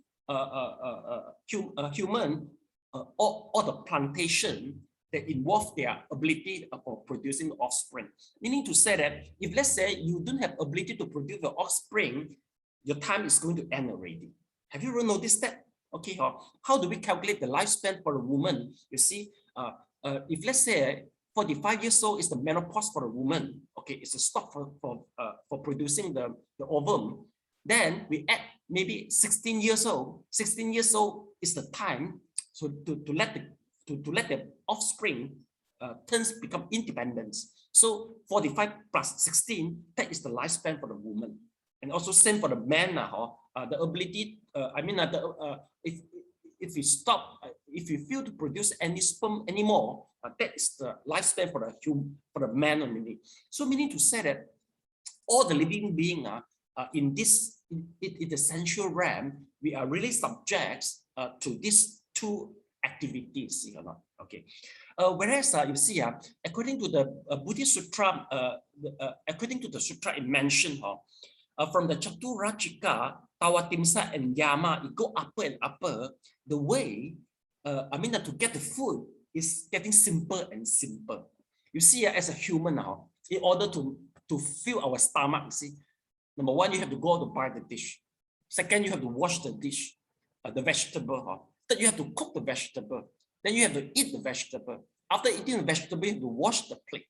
or the plantation, that involve their ability for producing offspring. Meaning to say that if let's say you don't have ability to produce the offspring, your time is going to end already. Have you ever noticed that? Okay, how do we calculate the lifespan for a woman? You see, if let's say 45 years old is the menopause for a woman, okay, it's a stop for producing the ovum. Then we add maybe 16 years old. 16 years old is the time so to let the offspring become independent. So 45 plus 16, that is the lifespan for the woman. And also same for the man. The ability, if you fail to produce any sperm anymore, that is the lifespan for the man only. So meaning to say that all the living beings in the sensual realm, we are really subject to these 2 activities. Okay. Whereas you see, according to the Buddhist Sutra, according to the Sutra it mentioned, from the Chaturajika, Tawatimsa, and Yama, it go upper and upper. The way, to get the food is getting simpler and simpler. You see, as a human now, in order to fill our stomach, you see, number 1, you have to go to buy the dish. Second, you have to wash the dish, the vegetable. Third, you have to cook the vegetable. Then you have to eat the vegetable. After eating the vegetable, you have to wash the plate.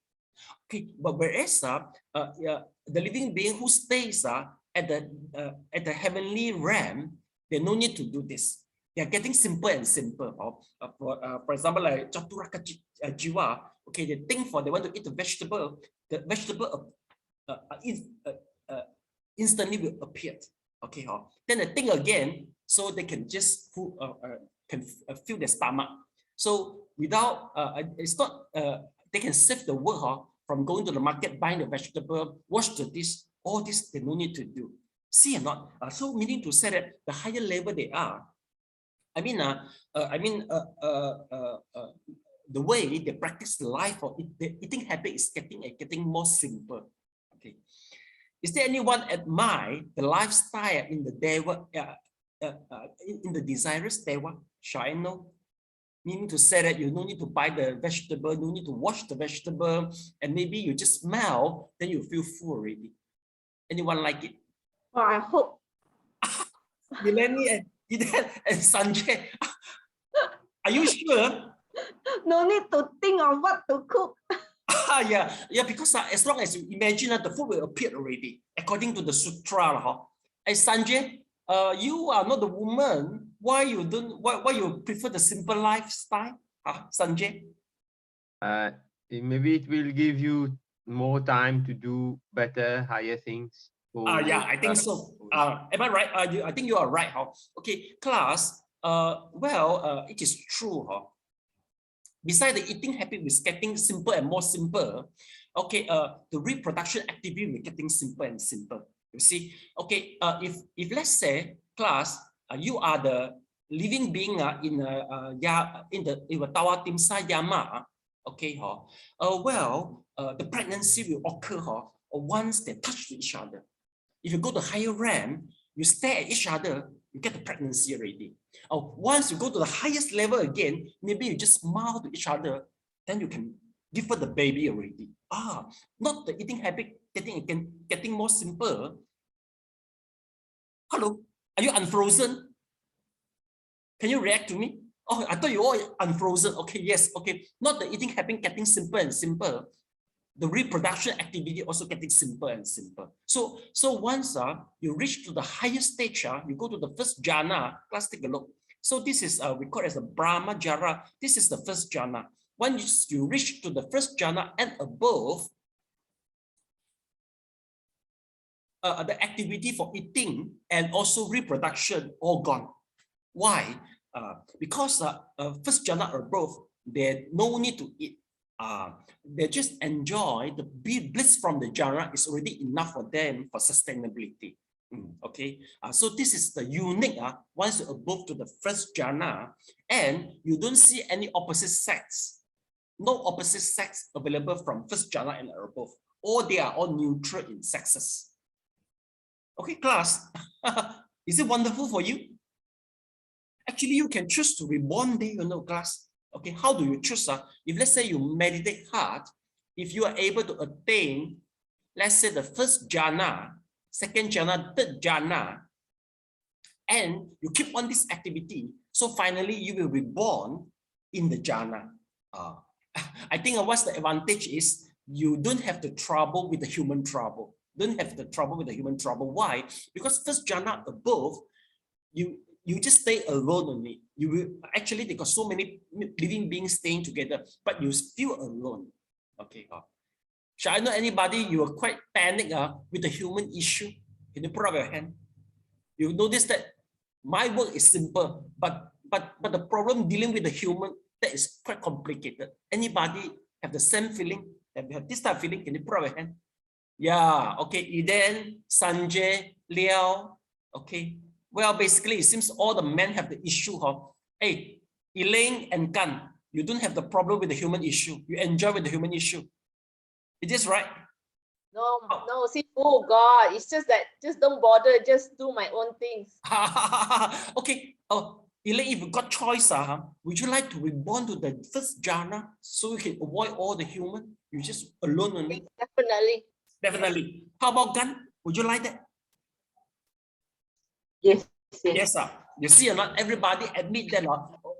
Okay, but whereas the living being who stays at the heavenly realm, they no need to do this. they are getting simple and simple. For example, like Chaturaka Jiva, okay, they think they want to eat the vegetable instantly will appear. Okay, then they think again, so they can just fill their stomach. So without it's not they can save the work from going to the market, buying the vegetable, wash the dish, all this they no need to do. See or not? So meaning to say that the higher level they are, the way they practice the life or the eating habit is getting more simple. Okay. Is there anyone admire the lifestyle in the Deva, in the desirous Deva? Shall I know? Meaning to say that you no need to buy the vegetable, no need to wash the vegetable, and maybe you just smell, then you feel full already. Anyone like it? Well, I hope. Mileni and Sanjay, are you sure? No need to think of what to cook. Yeah, because as long as you imagine that the food will appear already, according to the sutra. And Sanjay, you are not the woman. Why you prefer the simple lifestyle, Sanjay? Maybe it will give you more time to do better, higher things. Yeah, I think so. Am I right? I think you are right. Okay, class. It is true. Besides the eating habit is getting simple and more simple, okay, the reproduction activity is getting simple and simple. You see, okay, if let's say class, you are the living being in the Tawa Timsa Yama, okay, the pregnancy will occur once they touch each other. If you go to higher realm, you stare at each other, you get the pregnancy already. Once you go to the highest level again, maybe you just smile to each other, then you can give birth the baby already. Not the eating habit getting more simple. Hello, are you unfrozen? Can you react to me? Oh, I thought you all unfrozen. Okay, yes, okay. Not the eating habit getting simple and simple. The reproduction activity also getting simple and simple. So once you reach to the highest stage, you go to the first jhana. Let's take a look. So this is we call it as a Brahma jhana. This is the first jhana. Once you reach to the first jhana and above, the activity for eating and also reproduction all gone. Why? Because first jhana or above, they no need to eat. They just enjoy the bliss from the jhana is already enough for them for sustainability. Okay, so this is the unique once you're above to the first jhana, and you don't see any opposite sex. No opposite sex available from first jhana and above. Or they are all neutral in sexes. Okay, class, is it wonderful for you? Actually, you can choose to reborn day, class. Okay, how do you choose? If let's say you meditate hard, if you are able to attain, let's say the first jhana, second jhana, third jhana, and you keep on this activity, so finally you will be born in the jhana. I think what's the advantage is you don't have the trouble with the human trouble. Don't have the trouble with the human trouble. Why? Because first jhana above, you just stay alone only. You will actually, they got so many living beings staying together, but you feel alone. Okay. Shall I know anybody you are quite panicked with the human issue? Can you put up your hand? You notice that my work is simple, but the problem dealing with the human, that is quite complicated. Anybody have the same feeling? Have this type of feeling? Can you put up your hand? Yeah. Okay. Eden, Sanjay, Liao. Okay. Well, basically, it seems all the men have the issue of, hey, Elaine and Gan, you don't have the problem with the human issue. You enjoy with the human issue. Is this right? No, see, oh God, it's just that, just don't bother, just do my own things. Okay. Elaine, if you got choice, would you like to reborn to the first jhana so you can avoid all the human? You just alone only? Definitely. Definitely. How about Gan? Would you like that? Yes. Yes, sir. You see, not everybody admit that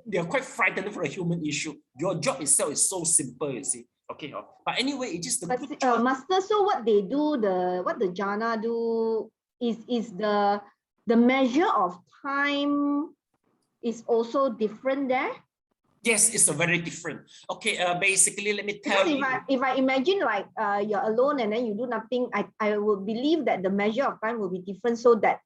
they are quite frightened for a human issue. Your job itself is so simple, you see. Okay, but anyway, it is the good choice. Master, so what they do, what the jhana do is the measure of time is also different there? Yes, it's a very different. Okay, basically, let me tell you. If I imagine like you're alone and then you do nothing, I would believe that the measure of time will be different, so that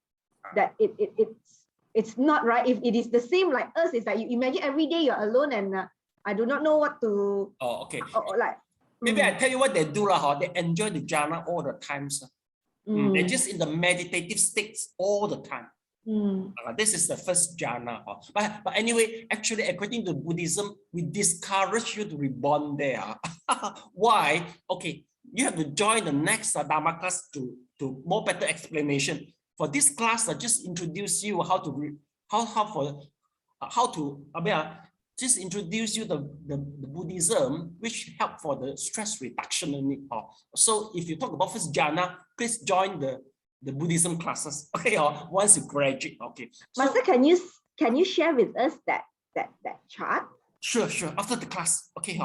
it's not right. If it is the same like us, it's like you imagine every day you're alone and I do not know what to. Oh, okay. Like maybe I tell you what they do lah. They enjoy the jhana all the time. They're just in the meditative states all the time. This is the first jhana. But anyway, actually, according to Buddhism, we discourage you to reborn there. Why? Okay, you have to join the next Dharma class to more better explanation. For this class, I just introduce you just introduce you the Buddhism, which help for the stress reduction. So if you talk about first jhana, please join the Buddhism classes. Okay, once you graduate. Okay. Master, can you share with us that chart? Sure. After the class. Okay.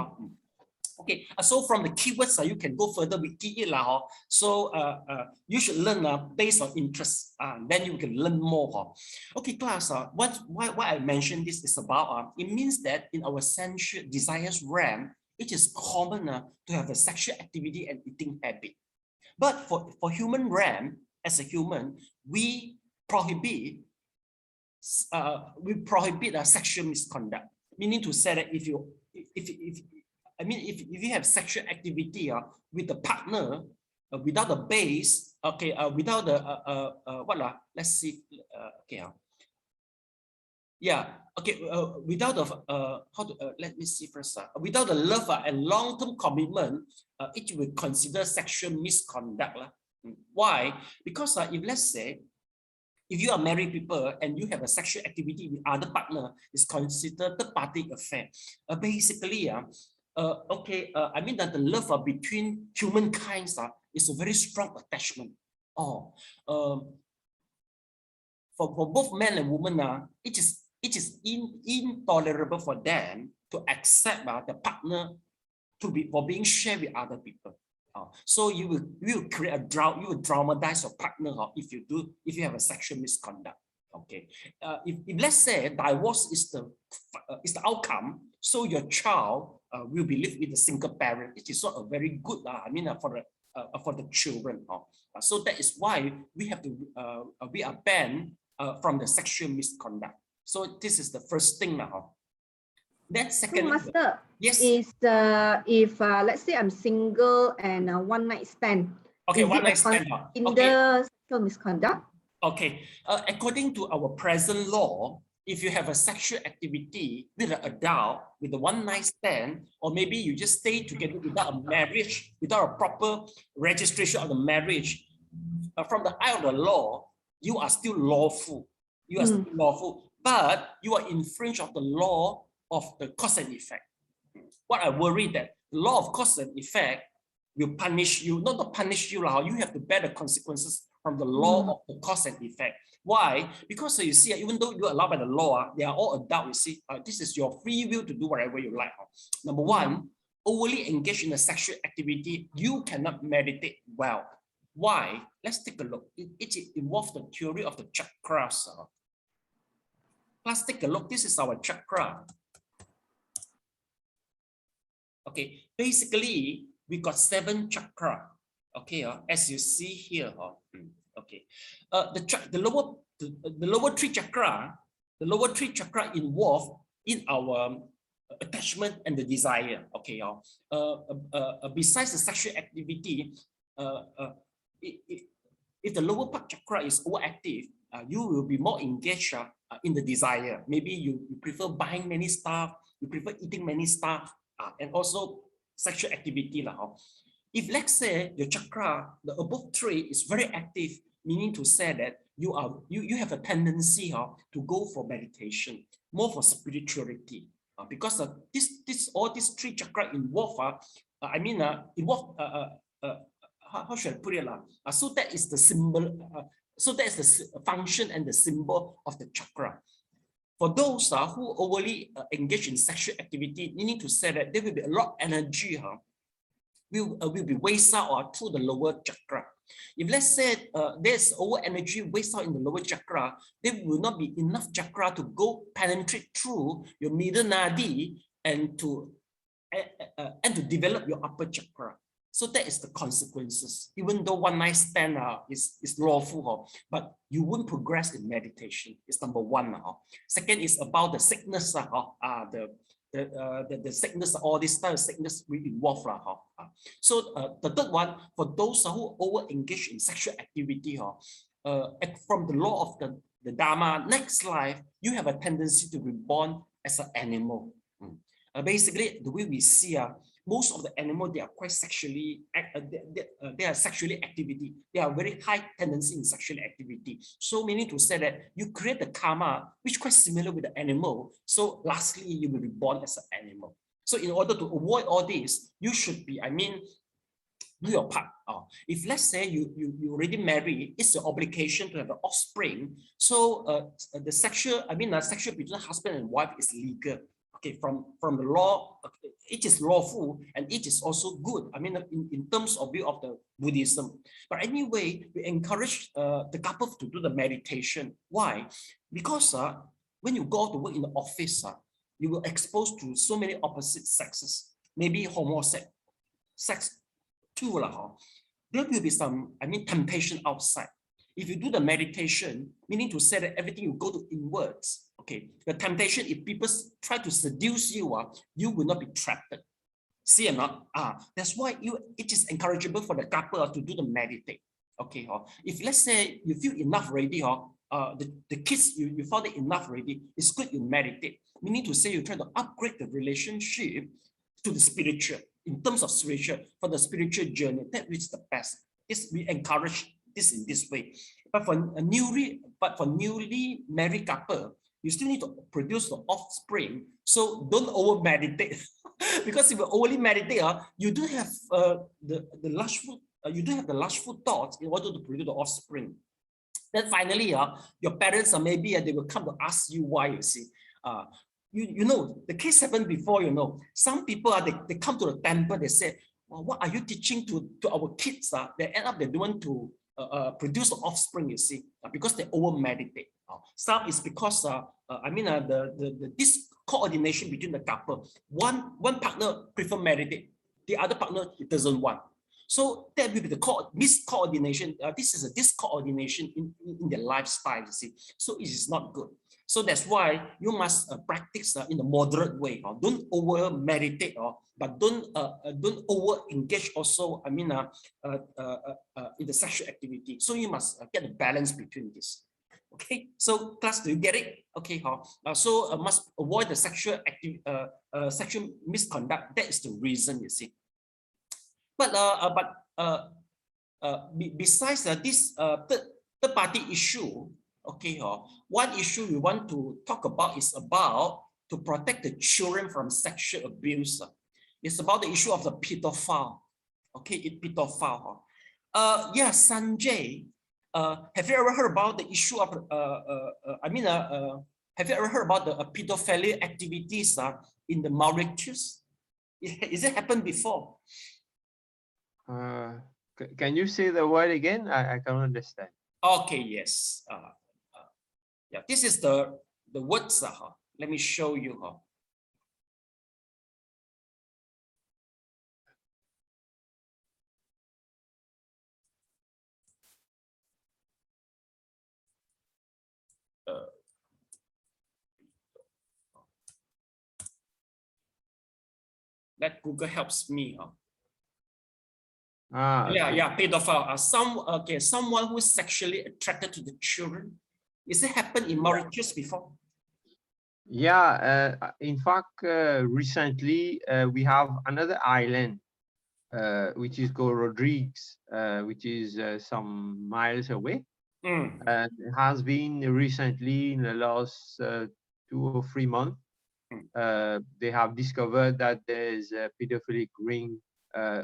Okay. So from the keywords, you can go further with key lah. So you should learn based on interest. Then you can learn more. Okay, class. Why I mentioned this is about it means that in our sensual desires realm, it is common to have a sexual activity and eating habit. But for human realm, as a human, we prohibit sexual misconduct. Meaning to say that if you have sexual activity with the partner without the base, okay, without the let's see, without the let me see first. Without the love and long-term commitment, it will consider sexual misconduct. Why? Because if let's say, if you are married people and you have a sexual activity with other partner, it's considered third-party affair. Basically, I mean that the love between humankind is a very strong attachment. For both men and women, it is intolerable for them to accept the partner for being shared with other people. So you will create you will traumatize your partner if you have a sexual misconduct. Okay, if let's say divorce is the outcome, so your child will be lived with a single parent. It is not a very good. For the children. So that is why we have to we are banned from the sexual misconduct. So this is the first thing now. Then second, Master, yes, is if let's say I'm single and one night stand. Okay, one night stand. In the sexual misconduct. Okay, according to our present law, if you have a sexual activity with an adult, with a one night stand, or maybe you just stay together without a marriage, without a proper registration of the marriage, from the eye of the law, you are still lawful. You are still lawful, but you are infringed of the law of the cause and effect. What I worry that the law of cause and effect will punish you, not to punish you, you have to bear the consequences from the law of the cause and effect. Why? Because you see, even though you're allowed by the law, they are all adults, you see, this is your free will to do whatever you like. Number one, overly engaged in a sexual activity, you cannot meditate well. Why? Let's take a look. It involves the theory of the chakras. Let's take a look. This is our chakra. Okay, basically, we got 7 chakra. Okay, as you see here. Okay, the lower 3 chakra involved in our attachment and the desire. Okay, besides the sexual activity, if the lower part chakra is overactive, you will be more engaged in the desire. Maybe you prefer buying many stuff, you prefer eating many stuff, and also sexual activity. If let's say your chakra, the above 3 is very active, meaning to say that you have a tendency to go for meditation, more for spirituality, because all these 3 chakra involve. How should I put it? So that is the symbol. So that is the function and the symbol of the chakra. For those who overly engage in sexual activity, meaning to say that there will be a lot of energy will be wasted out through the lower chakra. If let's say there's over energy waste out in the lower chakra, there will not be enough chakra to go penetrate through your middle nadi and to develop your upper chakra. So that is the consequences. Even though one night stand is lawful, but you won't progress in meditation. It's number one. Second is about the sickness. The sickness, all this type of sickness we involve. So the third one, for those who over engage in sexual activity, from the law of the Dharma, next life, you have a tendency to be born as an animal. Basically, the way we see most of the animals, they are quite sexually, they are sexually activity. They are very high tendency in sexual activity. So meaning to say that you create the karma, which is quite similar with the animal. So lastly, you will be born as an animal. So in order to avoid all this, you should be, do your part. If let's say you already married, it's your obligation to have an offspring. So the sexual between husband and wife is legal. Okay, from the law, it is lawful and it is also good. In terms of view of the Buddhism. But anyway, we encourage the couple to do the meditation. Why? Because when you go to work in the office, you will expose to so many opposite sexes, maybe homosexual sex too. There will be some, temptation outside. If you do the meditation, meaning to say that everything you go to inwards, okay, the temptation, if people try to seduce you, you will not be trapped. See or not? That's why it is encourageable for the couple to do the meditate. Okay, if let's say you feel enough already, the kids, you found it enough already, it's good you meditate. Meaning to say you try to upgrade the relationship to the spiritual, in terms of spiritual, for the spiritual journey, that is the best. We encourage this in this way. But for newly married couple, you still need to produce the offspring. So don't over meditate, because if you overly meditate, you do have the lustful, you do have the lustful thoughts in order to produce the offspring. Then finally, your parents maybe they will come to ask you why. You see, you know the case happened before. Some people they come to the temple. They say, well, what are you teaching to our kids? They end up they don't want to produce the offspring, you see, because they over meditate. Some is because the discoordination between the couple. One partner prefer meditate, the other partner doesn't want. So that will be the miscoordination. This is a discoordination in their lifestyle, you see. So it is not good. So that's why you must practice in a moderate way. Don't over meditate, but don't over engage also. In the sexual activity. So you must get a balance between this. Okay. So class, do you get it? Okay. So must avoid the sexual misconduct. That is the reason, you see. But besides this third party issue, okay, one issue we want to talk about is about to protect the children from sexual abuse. It's about the issue of the pedophile. Okay, pedophile. Yeah, Sanjay, have you ever heard about the issue of have you ever heard about the pedophilia activities in the Mauritius? Is it happened before? Can you say the word again? I can't understand. Okay, yes. Yeah, this is the words. Let me show you. That Google helps me. Okay. Yeah, pedophile. Someone who is sexually attracted to the children. Is it happened in Mauritius before? Yeah, in fact, recently we have another island, which is called Rodrigues, which is some miles away. And it has been recently, in the last 2 or 3 months, they have discovered that there is a pedophilic ring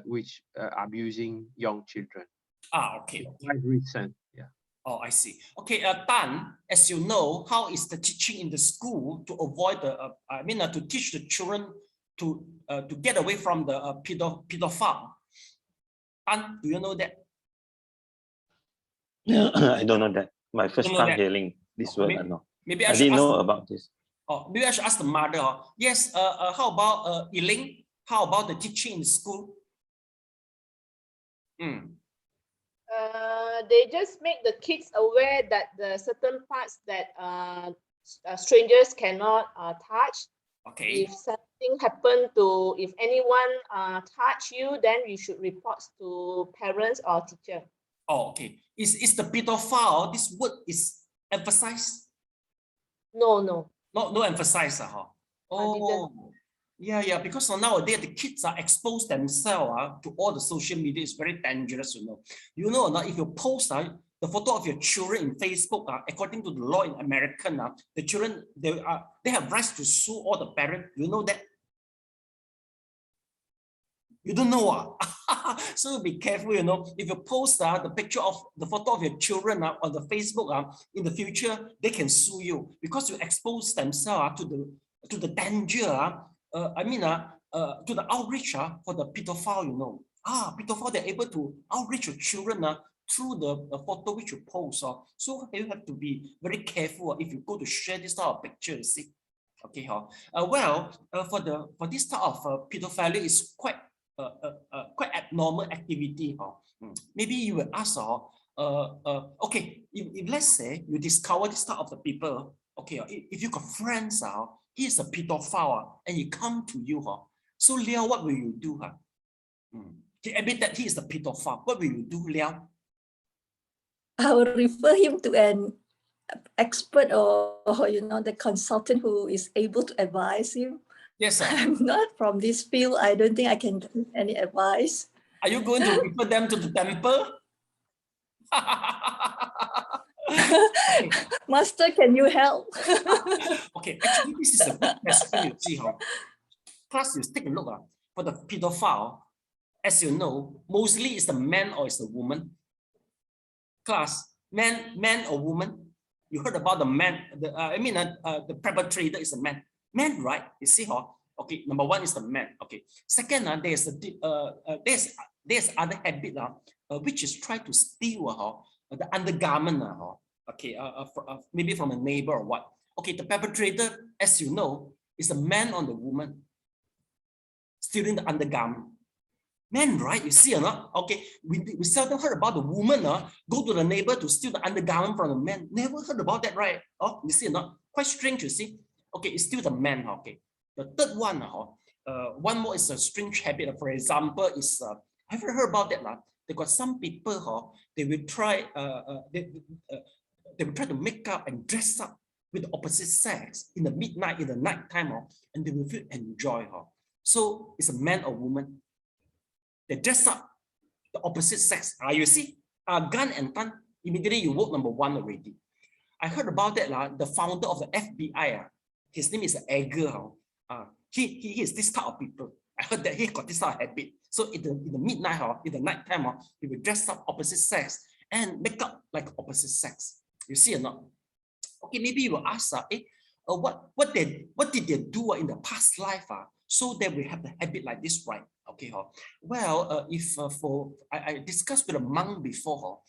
which abusing young children. Okay. Quite recent, yeah. Oh, I see. Okay, Tan, as you know, how is the teaching in the school to avoid the, to teach the children to get away from the pedophile? Tan, do you know that? I don't know that. My first Don't know time that. hearing this word. No. Maybe I I should didn't ask. know about this. Oh, maybe I should ask the mother. Yes. How about Yiling? How about the teaching in school? They just make the kids aware that the certain parts that strangers cannot touch. Okay. If something happened to, if anyone touch you, then you should report to parents or teacher. Oh, okay. Is the pedophile, this word is emphasized? No. No emphasize. Oh, yeah. Because nowadays the kids are exposed themselves to all the social media. It's very dangerous, you know. You know, if you post the photo of your children in Facebook, according to the law in America, the children they have rights to sue all the parents. You know that? You don't know. So be careful, you know. If you post the picture of the photo of your children on the Facebook, in the future they can sue you because you expose themselves to the danger. To the outreach for the pedophile, you know. Pedophile, they're able to outreach your children through the photo which you post. So you have to be very careful if you go to share this type of picture, you see. Okay. For this type of pedophilia is quite abnormal activity. Maybe you will ask, okay, if let's say you discover this type of the people, okay, if you got friends, he is a pedophile and he come to you, so Liao, what will you do? He admit that he is a pedophile. What will you do, Liao? I will refer him to an expert or the consultant who is able to advise him. Yes, sir. I'm not from this field. I don't think I can give any advice. Are you going to refer them to the temple? Master, can you help? Okay, actually, this is a good question. You see, class, you take a look for the pedophile. As you know, mostly it's the man or it's the woman. Class, man or woman. You heard about the man. The perpetrator is a man. Man, right? You see, okay. Number one is the man. Okay. Second, there's other habit which is try to steal the undergarment. Okay. Maybe from a neighbor or what. Okay. The perpetrator, as you know, is a man on the woman stealing the undergarment. Man, right? You see or not? Okay. We seldom heard about the woman go to the neighbor to steal the undergarment from the man. Never heard about that, right? Oh, you see or not? Quite strange, you see. Okay, it's still the man. Okay, the third one, one more is a strange habit. For example, is have you heard about that? They got some people they will try they will try to make up and dress up with the opposite sex in the midnight, in the night time, and they will feel enjoy. So it's a man or woman. They dress up the opposite sex. You see, gun and fun. Immediately you vote number one already. I heard about that. The founder of the FBI. His name is Edgar. He is this type of people. I heard that he got this type of habit. So in the midnight, in the night time, he will dress up opposite sex and make up like opposite sex. You see or not? Okay, maybe you will ask, what did they do in the past life, so that we have the habit like this, right? Okay, well, I discussed with a monk before,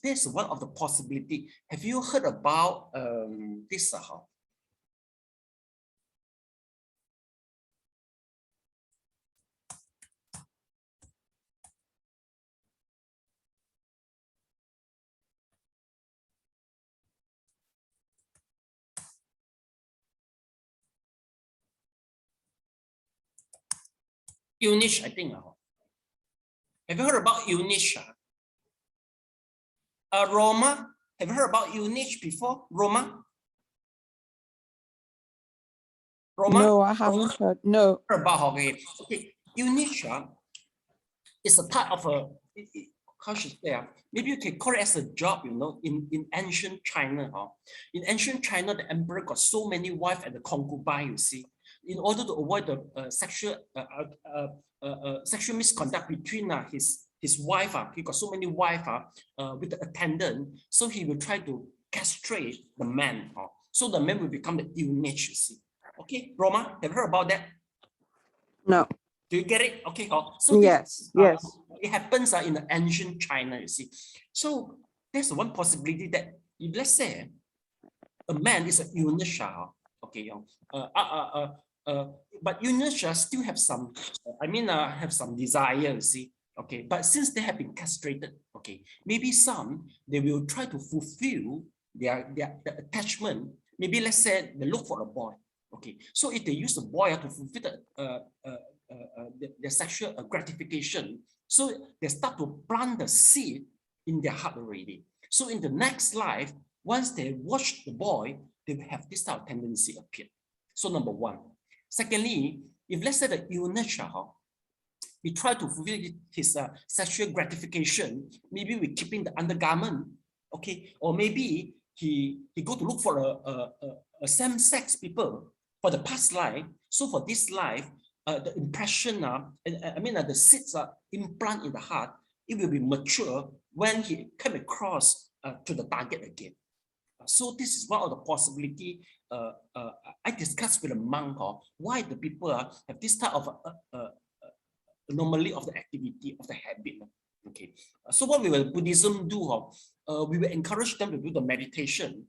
there's one of the possibility. Have you heard about this? Eunice, I think. Have you heard about Eunice? Roma, have you heard about Eunice before? Roma? No, I haven't heard. No. Heard about her. Okay. Eunice is a type of a, how should I say? Maybe you can call it as a job, you know, in ancient China. In ancient China, the emperor got so many wives and the concubine, you see. In order to avoid the sexual misconduct between his wife, he got so many wives with the attendant, so he will try to castrate the man. So the man will become the eunuch, you see. Okay, Roma, have you heard about that? No. Do you get it? Okay, so yes, yes. It happens in the ancient China, you see. So there's one possibility that if let's say a man is an eunuch, okay, but eunuchs still have some, have some desire, you see. Okay, but since they have been castrated, okay, maybe some they will try to fulfill their attachment. Maybe let's say they look for a boy. Okay, so if they use a boy to fulfill their sexual gratification, so they start to plant the seed in their heart already. So in the next life, once they watch the boy, they will have this type of tendency appear. So number one. Secondly, if let's say the eunuch, we try to fulfill his sexual gratification, maybe we keep in the undergarment, okay, or maybe he go to look for a same-sex people for the past life. So for this life, the impression, the seeds are implant in the heart, it will be mature when he come across to the target again. So this is one of the possibility I discussed with a monk, why the people have this type of anomaly of the activity, of the habit. Okay, so what will Buddhism do? We will encourage them to do the meditation.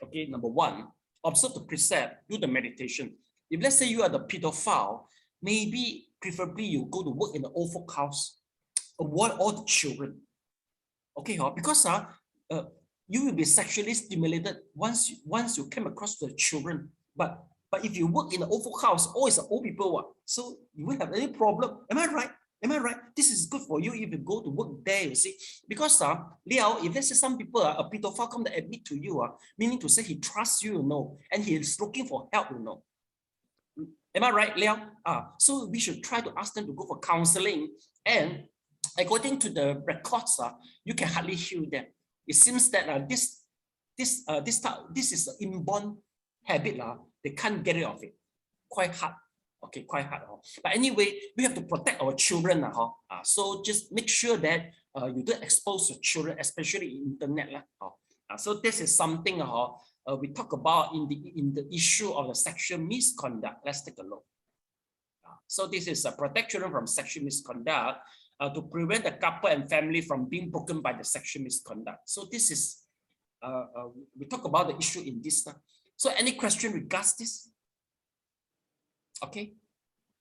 Okay, number one, observe the precept, do the meditation. If let's say you are the pedophile, maybe preferably you go to work in the old folk house, avoid all the children. Okay, because you will be sexually stimulated once you came across the children. But if you work in an old folk house, always old people, so you won't have any problem. Am I right? Am I right? This is good for you if you go to work there, you see. Because Liao, if let's say some people, a pedophile come to admit to you, meaning to say he trusts you, and he is looking for help, Am I right, Liao? So we should try to ask them to go for counseling. And according to the records, you can hardly heal them. It seems that this is an inborn habit. They can't get rid of it. Quite hard. Okay, quite hard. But anyway, we have to protect our children. So just make sure that you don't expose your children, especially in the internet. So this is something we talk about in the issue of the sexual misconduct. Let's take a look. So this is protect children from sexual misconduct to prevent the couple and family from being broken by the sexual misconduct. So this is, we talk about the issue in this. So any question regards this? Okay,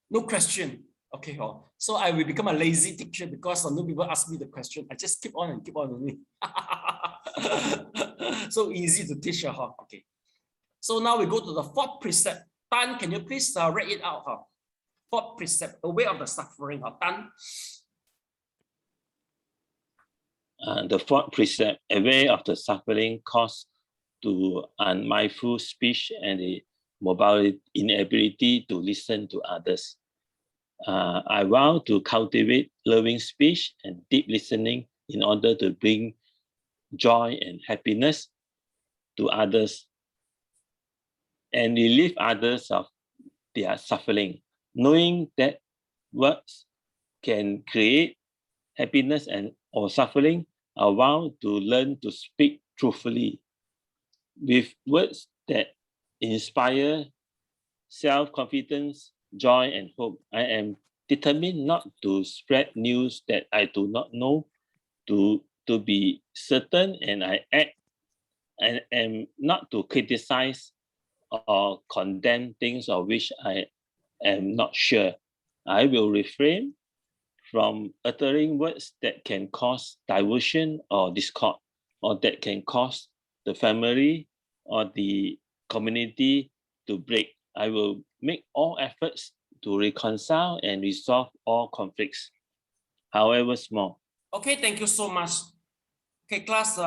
no question. Okay, so I will become a lazy teacher because no people ask me the question. I just keep on and keep on. So easy to teach. Okay, so now we go to the fourth precept. Tan, can you please read it out? Fourth precept, aware of the suffering. Tan. The fourth precept, aware of the suffering caused to unmindful speech and the mobility inability to listen to others. I vow to cultivate loving speech and deep listening in order to bring joy and happiness to others and relieve others of their suffering, knowing that words can create happiness and or suffering. I vow to learn to speak truthfully with words that inspire self-confidence, joy, and hope. I am determined not to spread news that I do not know, to be certain, and I act and am not to criticize or condemn things of which I am not sure. I will refrain from uttering words that can cause diversion or discord, or that can cause the family or the community to break. I will make all efforts to reconcile and resolve all conflicts, however small. Okay, thank you so much. Okay, class,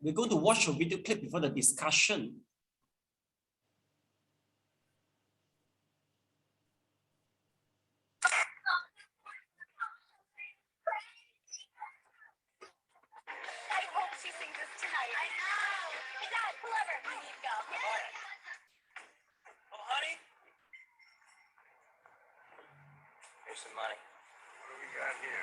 we're going to watch a video clip before the discussion. Here's some money. What do we got here?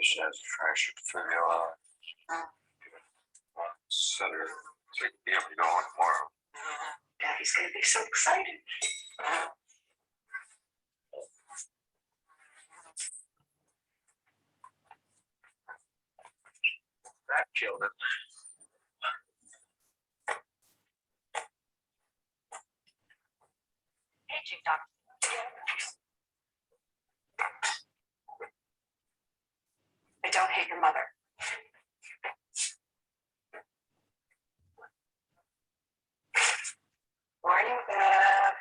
has trash formula. Center. So you'll be able to go on tomorrow. Daddy's gonna be so excited. That killed it. Hey, Chief Doc. I don't hate your mother. Morning, Beth.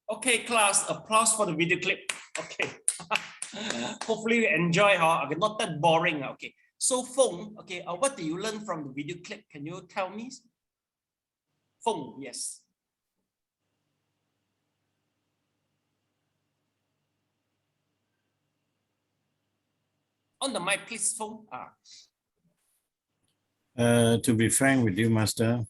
Okay, class, applause for the video clip. Okay. Hopefully you enjoy, huh? Okay, not that boring. Okay. So, Feng, okay, what do you learn from the video clip? Can you tell me? Feng, yes. On the mic, please, Feng. To be frank with you, Master,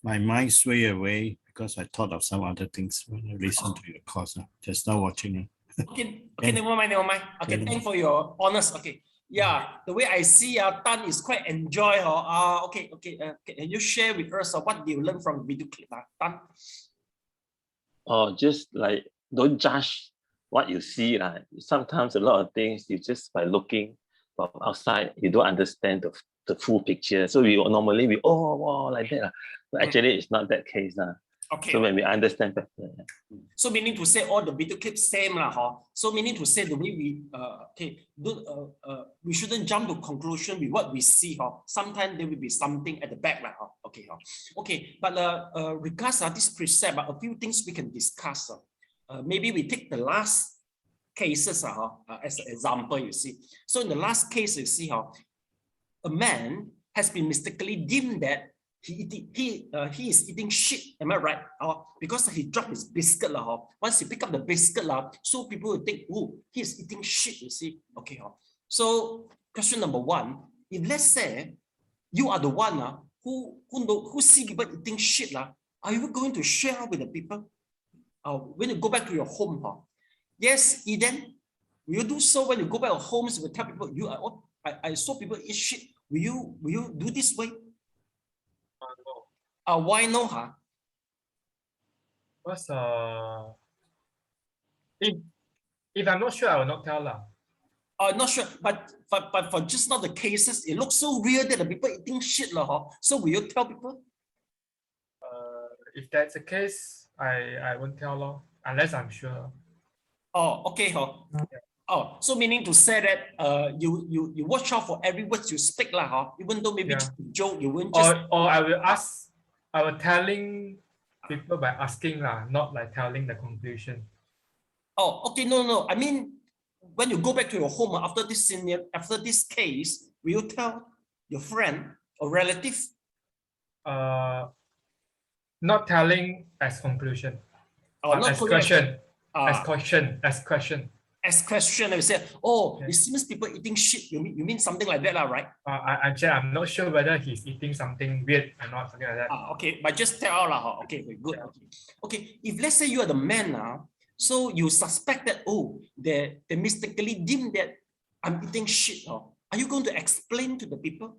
my mind sway away because I thought of some other things when I listened to your course. Just now watching. Okay, never mind. Okay, thanks for your honest. Okay, yeah, the way I see Tan is quite enjoy. Okay, can you share with us what you learn from video clip, Tan? Oh, just like don't judge what you see. Sometimes a lot of things you just by looking from outside, you don't understand the full picture. So normally oh wow like that. But actually it's not that case. Okay. So when we understand better. So meaning to say all the video clips same So meaning to say the way we shouldn't jump to conclusion with what we see Sometimes there will be something at the back Okay. But regards this precept, a few things we can discuss. Maybe we take the last cases as an example. You see. So in the last case, you see a man has been mistakenly deemed that he is eating shit. Am I right? Because he dropped his biscuit. Once he pick up the biscuit, so people will think, oh, he is eating shit, you see. Okay. So question number one, if let's say you are the one who see people eating shit, are you going to share with the people? When you go back to your home, yes, Eden, will you do so when you go back to homes? You will tell people, I saw people eat shit. Will you do this way? Why no? Because if I'm not sure, I will not tell. Not sure, but for just now the cases, it looks so real that the people eating shit. So will you tell people? If that's the case, I won't tell unless I'm sure. Oh, okay. Oh, so meaning to say that you watch out for every word you speak, even though maybe it's a joke, you won't just. Or I will telling people by asking, not like telling the conclusion. Oh, okay, no. I mean, when you go back to your home after this case, will you tell your friend or relative? Not telling as conclusion. As question. As question. As question, I say, oh, it seems people eating shit. You mean something like that, right? I'm not sure whether he's eating something weird or not, something like that. Okay, but just tell okay, good. Okay, if let's say you are the man so you suspect that they mistakenly deem that I'm eating shit. Are you going to explain to the people?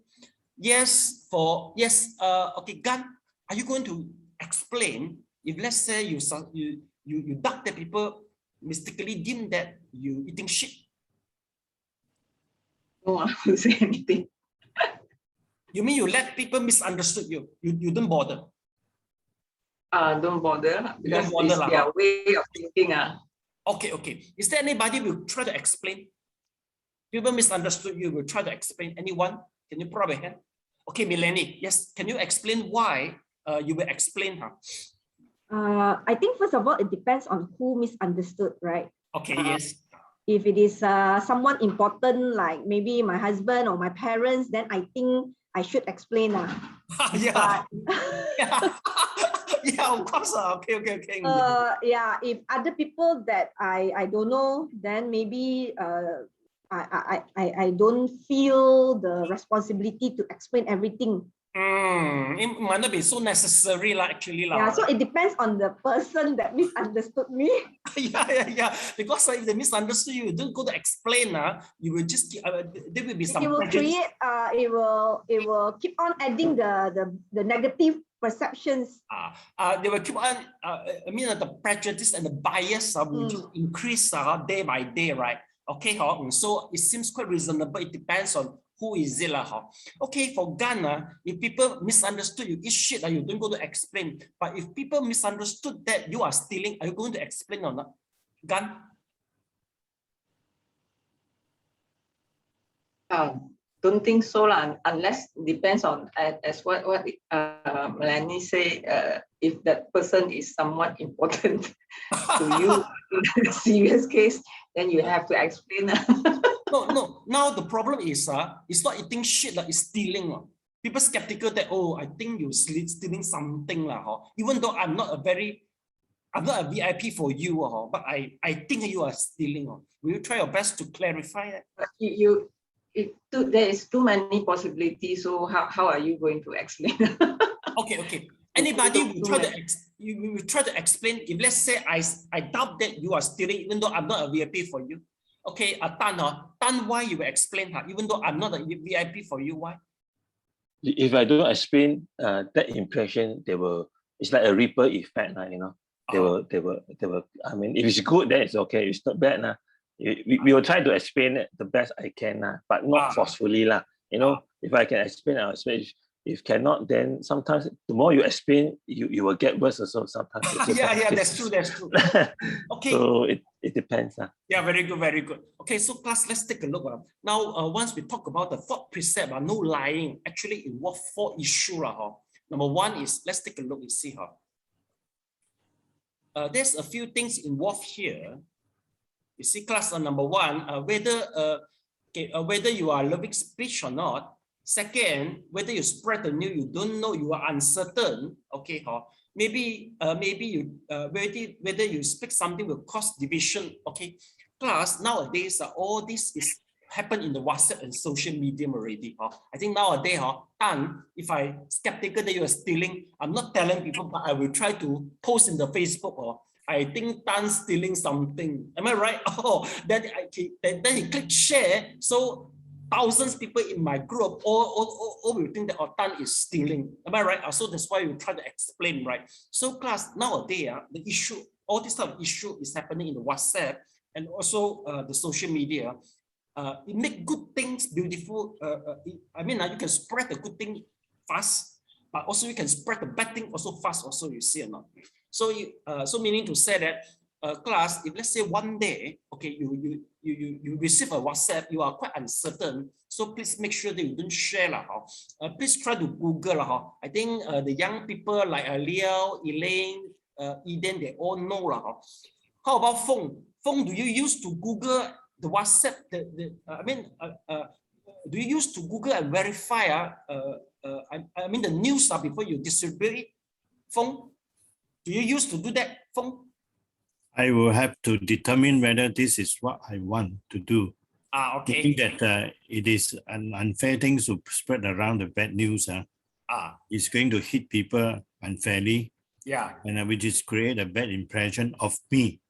Okay, Gan, are you going to explain, if let's say you doubt that people mystically deem that you eating shit? No, I won't say anything. You mean you let people misunderstood you? You don't bother? Don't bother because don't bother it's their way of thinking. Okay, okay. Is there anybody who will try to explain? People misunderstood you, will try to explain. Anyone? Can you put up a hand? Okay, Melanie, yes. Can you explain why you will explain her? I think first of all, it depends on who misunderstood, right? Okay, yes. If it is someone important, like maybe my husband or my parents, then I think I should explain. Yeah. Yeah, of course. Okay. Yeah, if other people that I don't know, then maybe I don't feel the responsibility to explain everything. It might not be so necessary, actually. Yeah, so it depends on the person that misunderstood me. Yeah. Because if they misunderstood you, don't go to explain. You will just there will be some. It will create. It will keep on adding the negative perceptions. They will keep on. The prejudice and the bias will just increase day by day, right? Okay, so it seems quite reasonable. It depends on who is it. Okay, for Ghana, if people misunderstood you eat shit, you don't go to explain. But if people misunderstood that you are stealing, are you going to explain or not? Gan? Don't think so, unless depends on as what Melanie say. If that person is somewhat important to you in a serious case, then you have to explain. No. Now the problem is it's not eating shit, it's stealing. People skeptical that, oh, I think you're stealing something. Even though I'm not a VIP for you, but I think you are stealing. Will you try your best to clarify that? There is too many possibilities, so how are you going to explain? Okay. Anybody will try to explain. If let's say I doubt that you are stealing, even though I'm not a VIP for you. Okay, Tan, why you will explain her, even though I'm not a VIP for you? Why? If I don't explain that impression, it's like a ripple effect, They will. I mean, if it's good, then it's okay. If it's not bad, we will try to explain it the best I can, but not forcefully, If I can explain, I'll explain. If cannot, then sometimes the more you explain, you will get worse also sometimes. Yeah, that's true. Okay. So it depends. Yeah, very good. Okay, so class, let's take a look. Now, once we talk about the fourth precept, no lying, actually involve 4 issues. Number 1 is, let's take a look and see. There's a few things involved here. You see, class, number 1, whether you are loving speech or not. Second, whether you spread the news, you don't know, you are uncertain. Okay, maybe you whether you speak something will cause division. Okay, class, nowadays all this is happen in the WhatsApp and social media already. I think nowadays, if I skeptical that you are stealing, I'm not telling people, but I will try to post in the Facebook. I think Tan's stealing something. Am I right? Then he click share. So thousands of people in my group all will think that Tan is stealing. Am I right? So that's why we try to explain, right? So class, nowadays, the issue, all this type of issue is happening in the WhatsApp and also the social media. It make good things beautiful. You can spread the good thing fast, but also you can spread the bad thing also fast. Also, you see or not? So, so meaning to say that class, if let's say one day, okay, you receive a WhatsApp, you are quite uncertain. So please make sure that you don't share please try to Google I think the young people like Liao, Elaine, Eden, they all know How about phone? Phone, do you use to Google the WhatsApp? Do you use to Google and verify the news before you distribute it? Phone, do you use to do that? Phone? I will have to determine whether this is what I want to do. Okay. I think that it is an unfair thing to spread around the bad news. It's going to hit people unfairly. Yeah. And which is create a bad impression of me.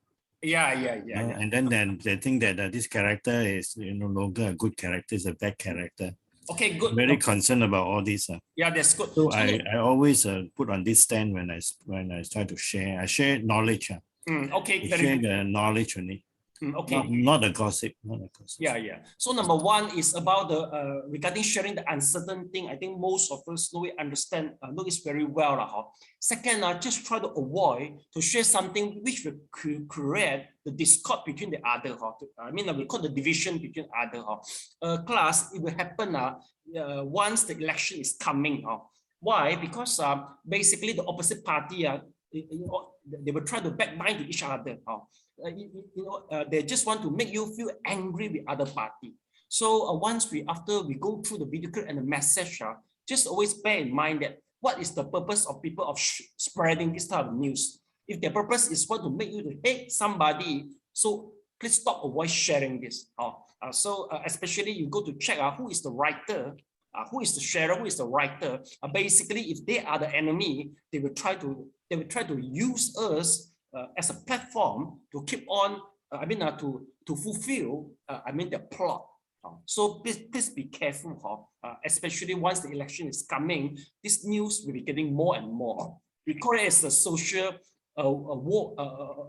Yeah. And then they think that this character is no longer a good character, it's a bad character. Okay, good. Very concerned about all this. Yeah, that's good. So I always put on this stand when I try to share. I share knowledge. Okay, very share good. The knowledge only. Okay. Not a gossip. Not a gossip. Yeah. So number one is about the regarding sharing the uncertain thing. I think most of us know it, understand, know this very well. Second, just try to avoid to share something which will create the discord between the other. I mean, we call the division between other. Class, it will happen once the election is coming. Why? Because basically the opposite party, they will try to backbite to each other. They just want to make you feel angry with other party. So after we go through the video clip and the message, just always bear in mind that what is the purpose of people of spreading this type of news. If their purpose is want to make you to hate somebody, so please stop, avoid sharing this. Especially you go to check who is the writer, who is the sharer, who is the writer. Basically, if they are the enemy, they will try to use us as a platform to keep on, to fulfill, the plot. So please be careful, especially once the election is coming. This news will be getting more and more. We call it as the social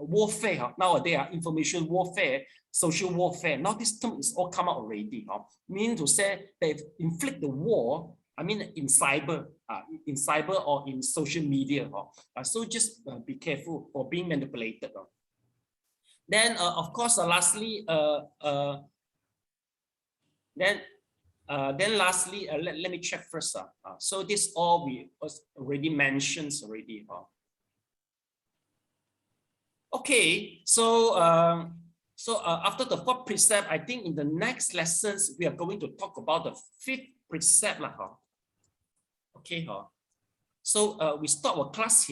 warfare. Nowadays, information warfare, social warfare. Now this term is all come out already. Meaning to say they inflict the war, in cyber or in social media. So just be careful for being manipulated. Then, of course, lastly, lastly, let me check first. So this all we already mentioned already. Okay, so after the fourth precept, I think in the next lessons we are going to talk about the fifth precept. Okay, so we stop our class here.